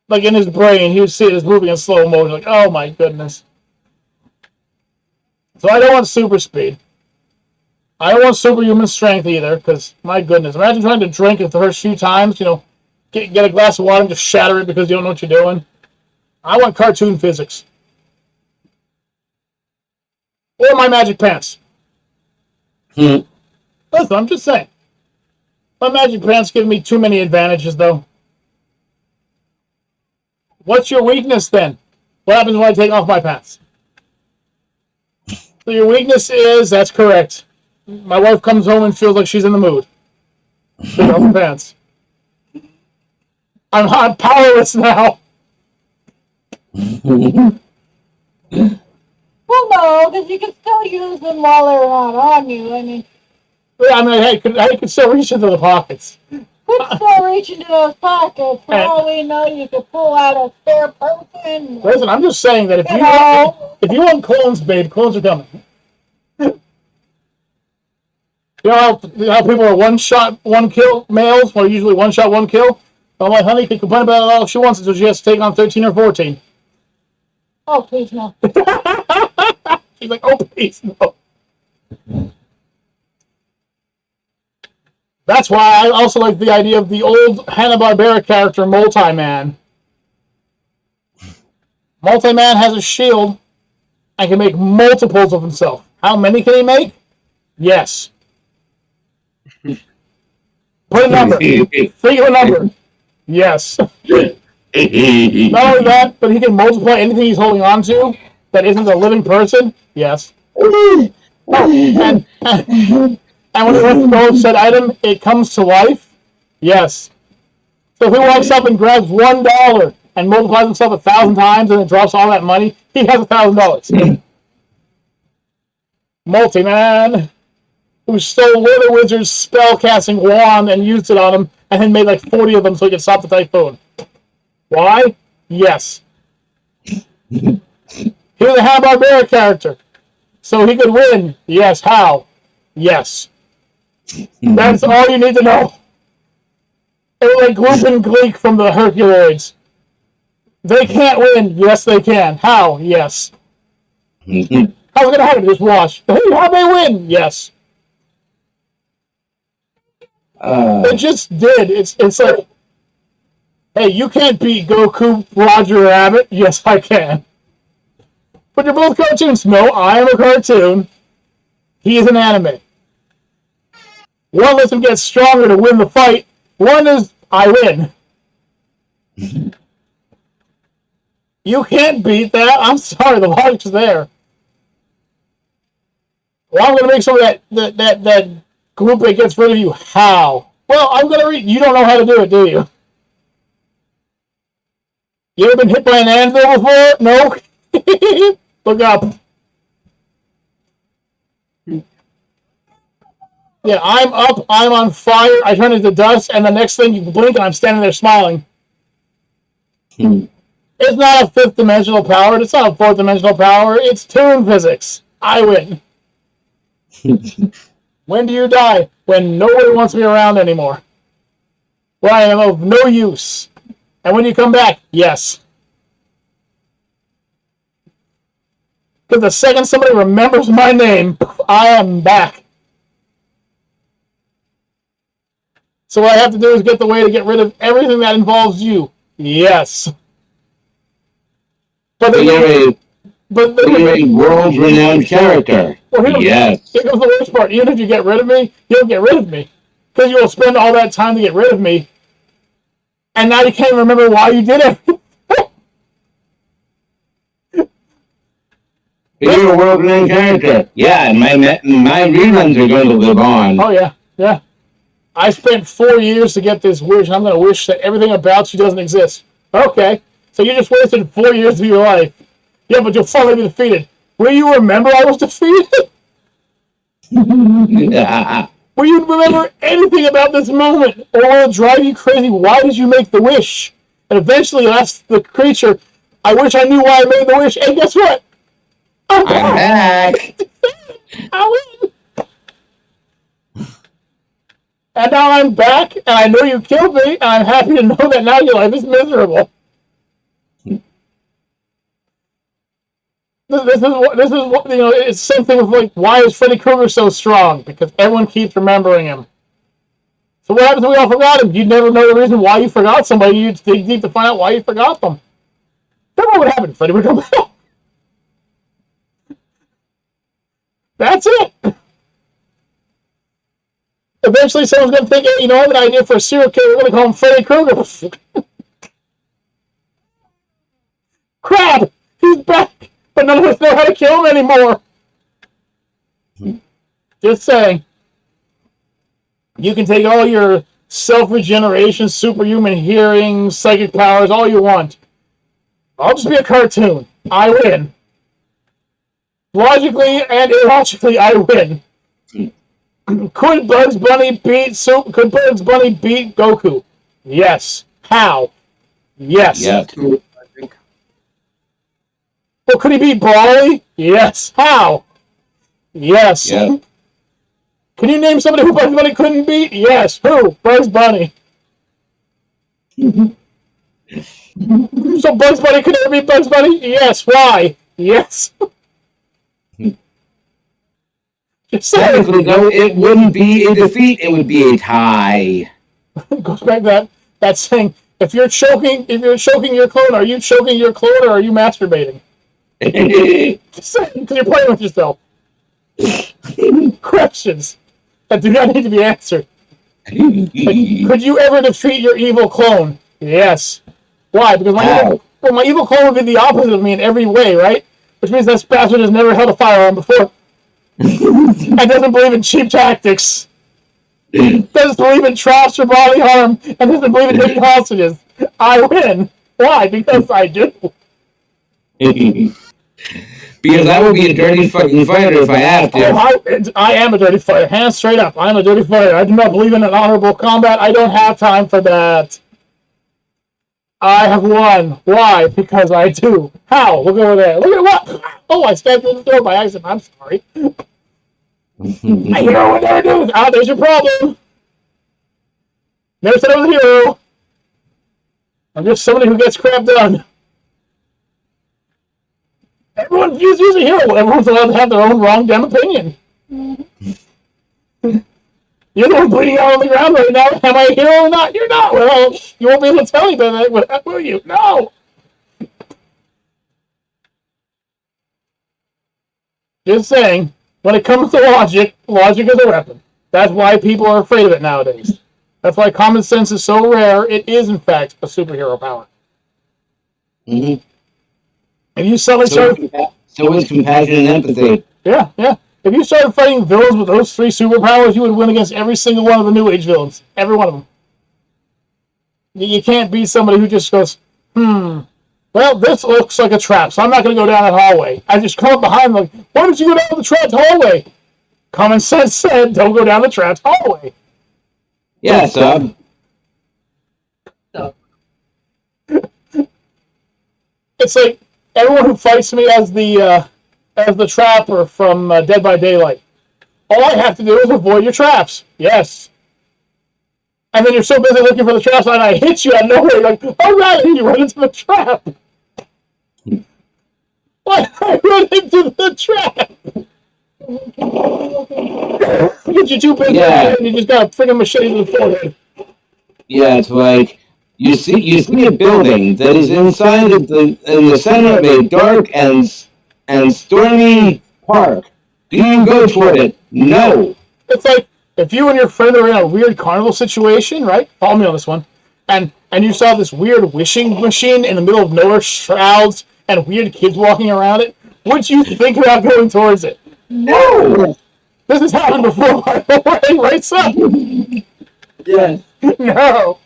S1: Like in his brain, he would see it as moving in slow motion. Like, oh my goodness. So I don't want super speed. I don't want superhuman strength either, because my goodness. Imagine trying to drink it the first few times, you know, get a glass of water and just shatter it because you don't know what you're doing. I want cartoon physics. Or my magic pants. Listen, I'm just saying. My magic pants give me too many advantages, though. What's your weakness, then? What happens when I take off my pants? So your weakness is, that's correct. My wife comes home and feels like she's in the mood. Take off the pants. I'm powerless now.
S5: Well, no, because you can still use them while they're not on you. I mean,
S1: Yeah, I mean, I could still reach into the pockets.
S5: could still reach into those pockets. For all we know, you could pull out a spare person.
S1: Listen, I'm just saying that if you want clones, babe, clones are coming. You know how people are one shot, one kill males, or usually one shot, one kill? Well, my honey can complain about it all she wants until she has to take on 13 or 14.
S5: Oh, please no.
S1: She's like, oh, please, no. That's why I also like the idea of the old Hanna-Barbera character, Multi-Man. Multi-Man has a shield and can make multiples of himself. How many can he make? Yes. Put a number. Figure a number. Yes. Not only that, but he can multiply anything he's holding on to that isn't a living person. Yes. And when he lets go of said item, it comes to life. Yes. So if he walks up and grabs $1 and multiplies himself 1,000 times and then drops all that money, he has $1,000. Multi-man who stole Wither Wizard's spell-casting wand and used it on him and then made like 40 of them so he could stop the typhoon. Why? Yes. He was a Hanna-Barbera character. So he could win. Yes. How? Yes. That's all you need to know. It was like Gloop and Gleek from the Herculoids. They can't win. Yes, they can. How? Yes. How's it going to happen? Just watch. Hey, how they win? Yes. It just did. It's like, hey, you can't beat Goku, Roger Rabbit. Yes, I can. But you're both cartoons. No, I am a cartoon. He is an anime. One lets him get stronger to win the fight. One is, I win. You can't beat that. I'm sorry, the logic's there. Well, I'm going to make sure that group that gets rid of you. How? Well, I'm going to read. You don't know how to do it, do you? You ever been hit by an anvil before? No? Look up. Yeah, I'm up, I'm on fire, I turn into dust, and the next thing you blink and I'm standing there smiling. It's not a fifth dimensional power, it's not a fourth dimensional power, it's toon physics. I win. When do you die? When nobody wants me around anymore. When I am of no use. And when you come back, yes. Because the second somebody remembers my name, I am back. So what I have to do is get the way to get rid of everything that involves you. Yes. But
S3: you're a world-renowned character.
S1: Well,
S3: Yes.
S1: Here comes the worst part. Even if you get rid of me, you don't get rid of me. Because you will spend all that time to get rid of me. And now you can't remember why you did it.
S3: You're a world-renowned character. Yeah, and my reruns are going to live on.
S1: Oh, yeah. Yeah. I spent 4 years to get this wish, and I'm going to wish that everything about you doesn't exist. Okay. So you just wasted 4 years of your life. Yeah, but you'll finally be defeated. Will you remember I was defeated? Will you remember anything about this moment? Or will it drive you crazy? Why did you make the wish? And eventually ask the creature, I wish I knew why I made the wish. And guess what? I'm
S3: back.
S1: I win. And now I'm back, and I know you killed me, and I'm happy to know that now your life is miserable. This is what you know. It's the same thing with like, why is Freddy Krueger so strong? Because everyone keeps remembering him. So what happens if we all forgot him? You'd never know the reason why you forgot somebody. You'd dig deep to find out why you forgot them. Then what would happen? Freddy would come back. That's it. Eventually, someone's going to think, hey, you know, I have an idea for a serial killer. We're going to call him Freddy Krueger. Crap! He's back! But none of us know how to kill him anymore. Just saying. You can take all your self-regeneration, superhuman hearing, psychic powers, all you want. I'll just be a cartoon. I win. Logically and illogically, I win. Could Bugs Bunny beat Goku? Yes. How? Yes.
S3: Yes.
S1: Well, could he beat Brawly? Yes. How? Yes.
S3: Yes.
S1: Can you name somebody who Bugs Bunny couldn't beat? Yes. Who? Bugs Bunny. So Bugs Bunny could never beat Bugs Bunny? Yes. Why? Yes.
S3: Technically, though, it wouldn't be a defeat; it would be a tie.
S1: It goes back to that saying: if you're choking your clone, are you choking your clone or are you masturbating? Just saying, because you're playing with yourself. Questions that do not need to be answered. Like, could you ever defeat your evil clone? Yes. Why? Because my evil clone would be the opposite of me in every way, right? Which means that bastard has never held a firearm before. And doesn't believe in cheap tactics. doesn't believe in traps or body harm, and doesn't believe in taking hostages. I win. Why? Because I do.
S3: Because I will be a dirty fucking fighter if I have to.
S1: I am a dirty fighter. Hands straight up. I'm a dirty fighter. I do not believe in an honorable combat. I don't have time for that. I have won. Why? Because I do. How? Look over there. Look at what? Oh, I stepped in the door by accident. I'm sorry. I hero would never do this. Ah, there's your problem. Never said I was a hero. I'm just somebody who gets crap done. Everyone views you as a hero. Everyone's allowed to have their own wrong damn opinion. You're the one bleeding out on the ground right now. Am I a hero or not? You're not. Well, you won't be able to tell me that, will you? No. Just saying, when it comes to logic, logic is a weapon. That's why people are afraid of it nowadays. That's why common sense is so rare. It is, in fact, a superhero power.
S3: Mm-hmm.
S1: If you suddenly
S3: so is compassion and empathy.
S1: Yeah. If you started fighting villains with those three superpowers, you would win against every single one of the New Age villains. Every one of them. You can't beat somebody who just goes, well, this looks like a trap, so I'm not going to go down that hallway. I just come up behind them like, why did you go down the trapped hallway? Common sense said, don't go down the trapped hallway.
S3: Yeah, sub.
S1: It's like everyone who fights me as the trapper from Dead by Daylight. All I have to do is avoid your traps. Yes. And then you're so busy looking for the traps, and I hit you out of nowhere. You're like, oh, right, and you run into the trap. Why did I run into the trap? Because you're too big and you just got a freaking machete to the forehead.
S3: Yeah, it's like you see a building that is in the center of a dark and stormy park. Do you go toward it? No.
S1: It's like if you and your friend are in a weird carnival situation, right? Follow me on this one. And you saw this weird wishing machine in the middle of nowhere, shrouds, and weird kids walking around it. Would you think about going towards it?
S3: No.
S1: This has happened before, by the way, right, son?
S4: Yes.
S1: No.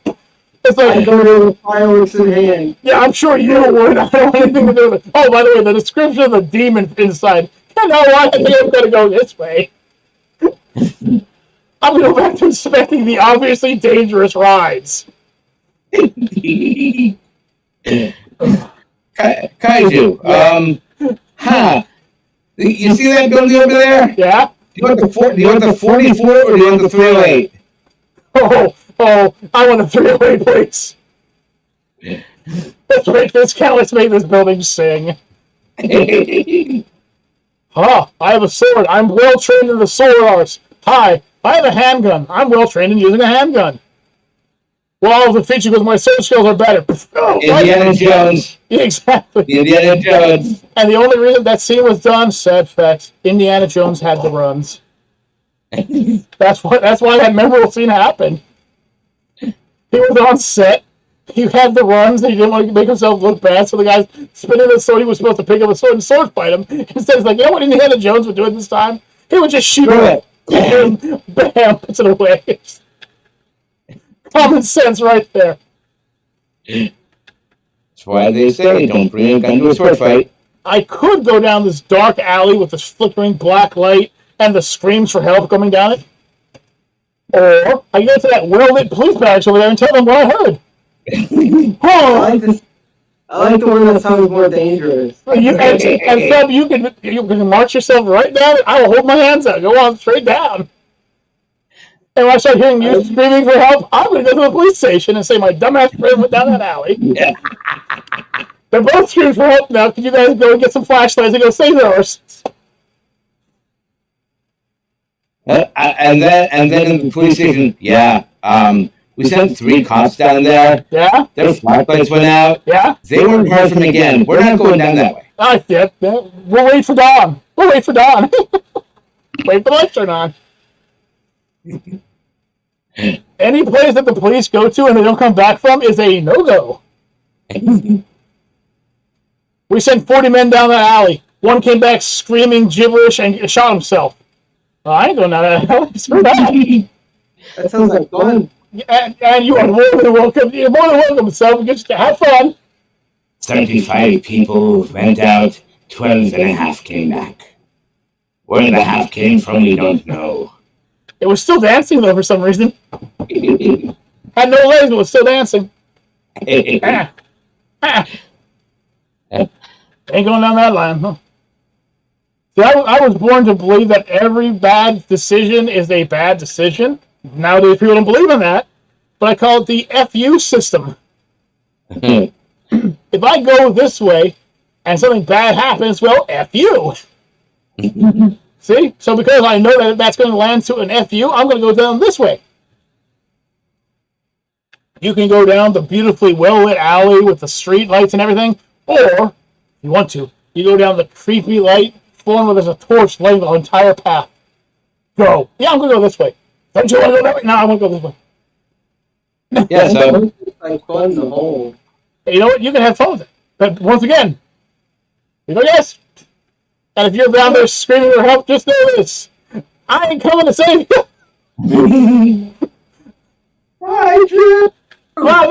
S1: It's like,
S4: I go there with fireworks in hand.
S1: yeah, I'm sure you would. I don't want anything to do with it. Oh, by the way, the description of the demon inside. You know what? I think I'm going to go this way. I'm going to go back to inspecting the obviously dangerous rides.
S3: Kaiju. You see that building over there?
S1: Yeah?
S3: Do you want the 44 or do you want the 308?
S1: Oh, I want a 308, please. Let's make this count. Let's make this building sing. I have a sword. I'm well trained in the sword arts. Hi, I have a handgun. I'm well trained in using a handgun. Well, I'll defeat you because my sword skills are better.
S3: Indiana Jones.
S1: Yeah, exactly.
S3: Indiana Jones.
S1: And the only reason that scene was done, sad fact, Indiana Jones had the runs. That's why that memorable scene happened. He was on set. He had the runs, and he didn't want to make himself look bad, so the guy's spinning the sword. He was supposed to pick up a sword and sword fight him. Instead, he's like, you know what Indiana Jones would do at this time? He would just shoot it. Bam, bam, puts it away. Common sense right there.
S3: That's why they say, don't bring a gun to a sword fight.
S1: I could go down this dark alley with this flickering black light and the screams for help coming down it. Or I go to that well-lit police barracks over there and tell them what I heard.
S4: I like the one that sounds more dangerous.
S1: And Seb, you can march yourself right down. I will hold my hands out. Go on straight down. And when I start hearing you screaming for help, I'm going to go to the police station and say my dumbass friend went down that alley. They're both screaming for help now. Can you guys go and get some flashlights and go save yours?
S3: And then in the police station, we sent 3 cops down there.
S1: Yeah?
S3: Their flashlights went out.
S1: Yeah?
S3: They weren't heard from again. We're not going down that way.
S1: We'll wait for dawn. Wait for the lights turn on. Any place that the police go to and they don't come back from is a no-go. We sent 40 men down that alley. One came back screaming gibberish and shot himself. Well, I ain't going down that alley. Screw that.
S4: That sounds like fun.
S1: And you are more than welcome. You're more than welcome, so just have fun.
S3: 75 people went out, 12 and a half came back. Where the half came from, we don't know.
S1: It was still dancing, though, for some reason. Had no legs, but was still dancing. Ain't going down that line, huh? See, I was born to believe that every bad decision is a bad decision. Nowadays, people don't believe in that. But I call it the FU system. If I go this way and something bad happens, well, F you. See? So because I know that that's going to land to an FU, I'm going to go down this way. You can go down the beautifully well-lit alley with the street lights and everything, or, if you want to, you go down the creepy light one where there's a torch lighting the entire path. Go. Yeah, I'm going to go this way. Don't you want to go that way? No, I want to go this way.
S3: Yeah, so...
S4: It's like fun the whole.
S1: You know what? You can have fun with it. But once again, you go, yes. And if you're down there screaming for help, just know this. I ain't coming to save you. Well,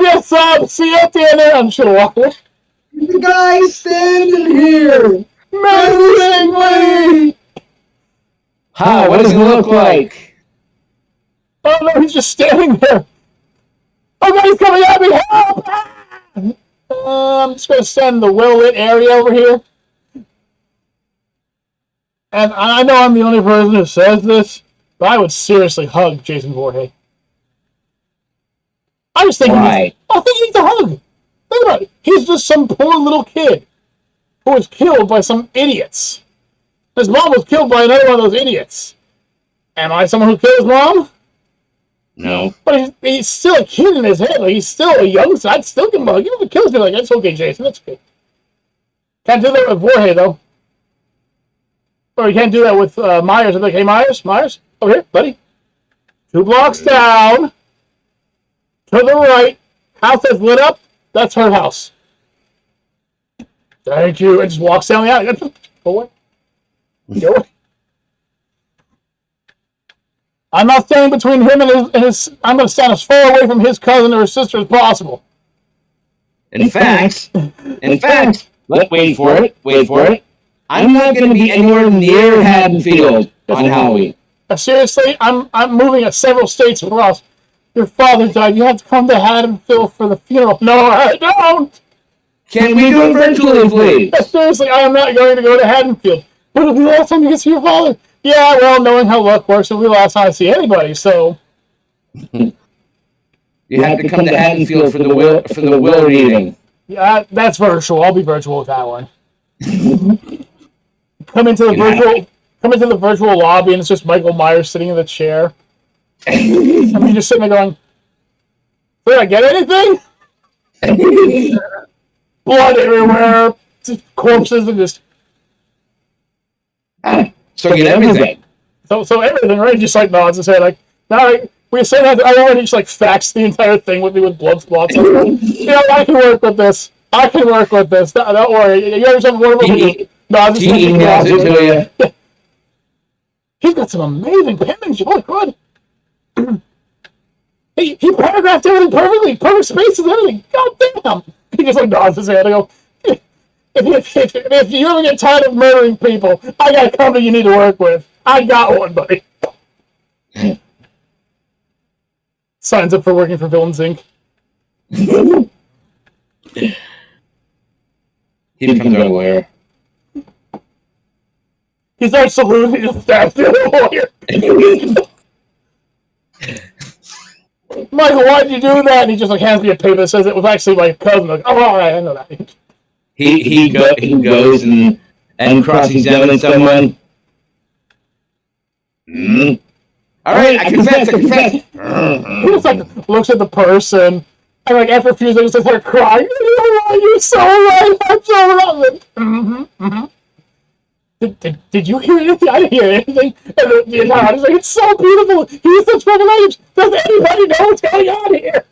S1: yes, see you at the end there. I'm just going to walk away.
S4: The guy standing here.
S1: Menacingly.
S3: Hi, what does it look like?
S1: Oh, no, he's just standing there. Oh, God, he's coming at me. Help! I'm just going to send the well-lit area over here. And I know I'm the only person who says this, but I would seriously hug Jason Voorhees. I just think I think he needs a hug. Think about it. He's just some poor little kid who was killed by some idiots. His mom was killed by another one of those idiots. Am I someone who killed his mom?
S3: No.
S1: But he's still a kid in his head. Like, he's still a youngster. I'd still give him a hug. Even if it kills me, like, that's okay, Jason. That's okay. Can't do that with Voorhees, though. Or you can't do that with Myers. I'm like, hey, Myers, over here, buddy. 2 blocks down. To the right. House that's lit up. That's her house. Thank you. And just walks down the alley. Go away. Go away. I'm not standing between him and his. I'm going to stand as far away from his cousin or his sister as possible.
S3: In fact, wait for it. I'm not going to be anywhere near Haddonfield on Halloween.
S1: Seriously, I'm moving several states across. Your father died. You have to come to Haddonfield for the funeral. No, I don't.
S3: Can we do it virtually, please?
S1: Seriously, I am not going to go to Haddonfield. Will it be the last time you can see your father? Yeah, well, knowing how luck works, it'll be the last time I see anybody, so...
S3: You have to come to Haddonfield for the will reading.
S1: Yeah, that's virtual. I'll be virtual with that one. Come into the virtual lobby, and it's just Michael Myers sitting in the chair. And me just sitting there going, did I get anything? Blood everywhere, just corpses, and just...
S3: So get everything.
S1: So everything, right? Just like nods his head, like, now, like, we say that I already just like faxed the entire thing with me with blood spots. You know, I can work with this. Don't worry. You have something wonderful. Nods his head.
S3: Emails it to you.
S1: Yeah. He's got some amazing penmanship. Holy crud. He paragraphed everything perfectly. Perfect spaces and everything. God damn. He just like nods his head. I go, if you ever get tired of murdering people, I got a company you need to work with. I got one, buddy. Signs up for working for Villains Inc.
S3: He becomes our lawyer.
S1: He starts saluting, he just stabs the other lawyer. Michael, why'd you do that? And he just like hands me a paper that says it was actually my cousin. Like, oh, all right, I know that.
S3: He goes and cross-examines someone. All right, I confess.
S1: He just like looks at the person, and like after a few seconds, starts crying. You're so right. I'm so right. Did you hear anything? I didn't hear anything. And the entire audience like, it's so beautiful. He's such fucking language. Does anybody know what's going on here?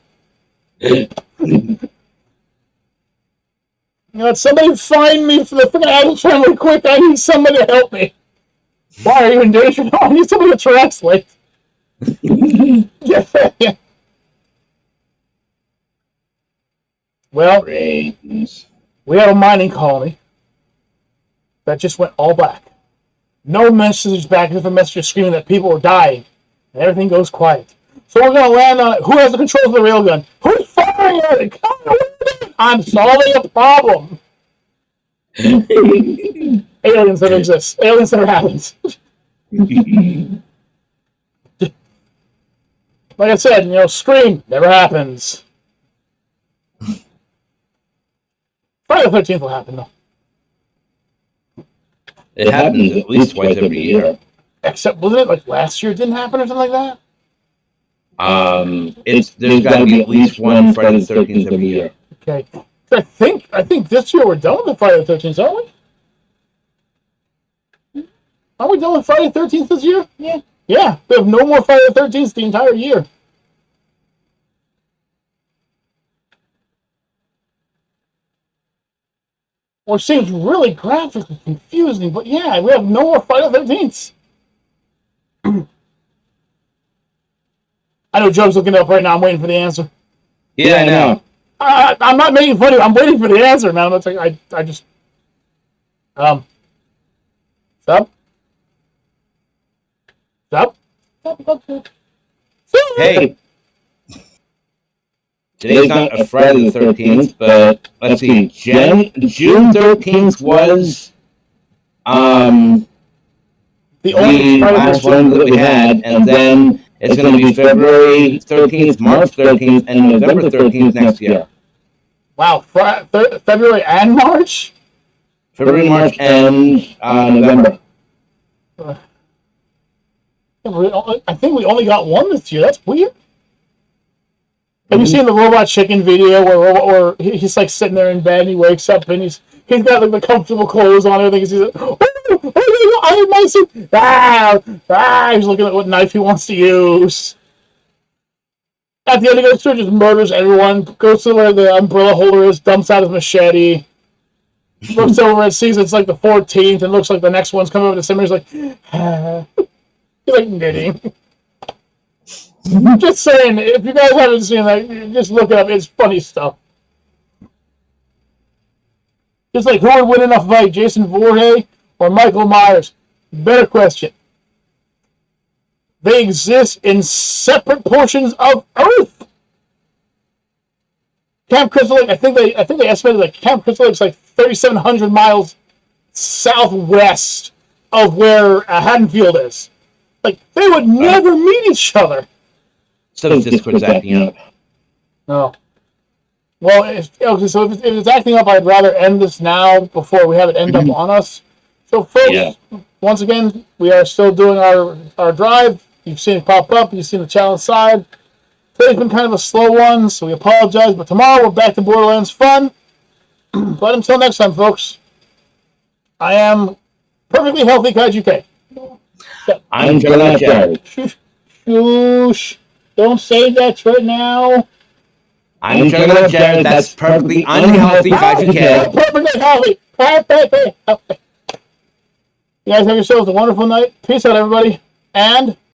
S1: You know, somebody find me for the freaking Adams family quick. I need somebody to help me. Why are you in danger? No, I need somebody to translate. Well,
S3: Brains.
S1: we have a mining colony that just went all black. No messages back, just a message screaming that people are dying. And everything goes quiet. So we're going to land on it. Who has the control of the railgun? Who's firing at it? I'm solving a problem. Aliens never exist. Aliens never happens. Like I said, Scream never happens. Friday the 13th will happen, though.
S3: It happens at least twice every year.
S1: Except, wasn't it like last year it didn't happen or something like that?
S3: There's got to be at least one Friday the 13th every year.
S1: Okay. I think this year we're done with the Friday the 13th, aren't we? Are we done with Friday the 13th this year?
S5: Yeah.
S1: Yeah, we have no more Friday the 13th the entire year. Which seems really graphically confusing, but yeah, we have no more Friday the 13th. I know Joe's looking it up right now. I'm waiting for the answer.
S3: Yeah, I know.
S1: I'm not making fun of it. I'm waiting for the answer, man. I just... Stop.
S3: Hey, today's not a Friday the 13th, but let's see. June 13th was
S1: The only
S3: the last one that we had, and then it's going to be February 13th, March 13th, and November 13th next year.
S1: Wow, February and March?
S3: February, March, and November.
S1: I think we only got one this year. That's weird. Have you seen the Robot Chicken video where he's like sitting there in bed and he wakes up and he's got like the comfortable clothes on and everything. He's like, I my suit. He's looking at what knife he wants to use. At the end, he goes through and just murders everyone. Goes to where the umbrella holder is, dumps out his machete. Looks over and sees it's like the 14th and looks like the next one's coming over December. He's like, he's like knitting. Just saying, if you guys haven't seen that, just look it up. It's funny stuff. Just like, who would win in a fight, Jason Voorhees or Michael Myers? Better question. They exist in separate portions of Earth. Camp Crystal Lake, I think they estimated like Camp Crystal Lake is like 3,700 miles southwest of where Haddonfield is. Like, they would never meet each other.
S3: So Discord's acting up.
S1: No. Well, if it's acting up, I'd rather end this now before we have it end up on us. So, folks, once again, we are still doing our drive. You've seen it pop up. You've seen the challenge side. Today's been kind of a slow one, so we apologize. But tomorrow, we're back to Borderlands fun. But until next time, folks, I am perfectly healthy Kaiju K.
S3: I'm Jonah Jared.
S1: Shoosh. Don't say that right now.
S3: I'm Jonah Jared. That's perfectly unhealthy Kaiju K.
S1: Perfectly healthy. Perfectly healthy. You guys have yourselves a wonderful night. Peace out, everybody. And...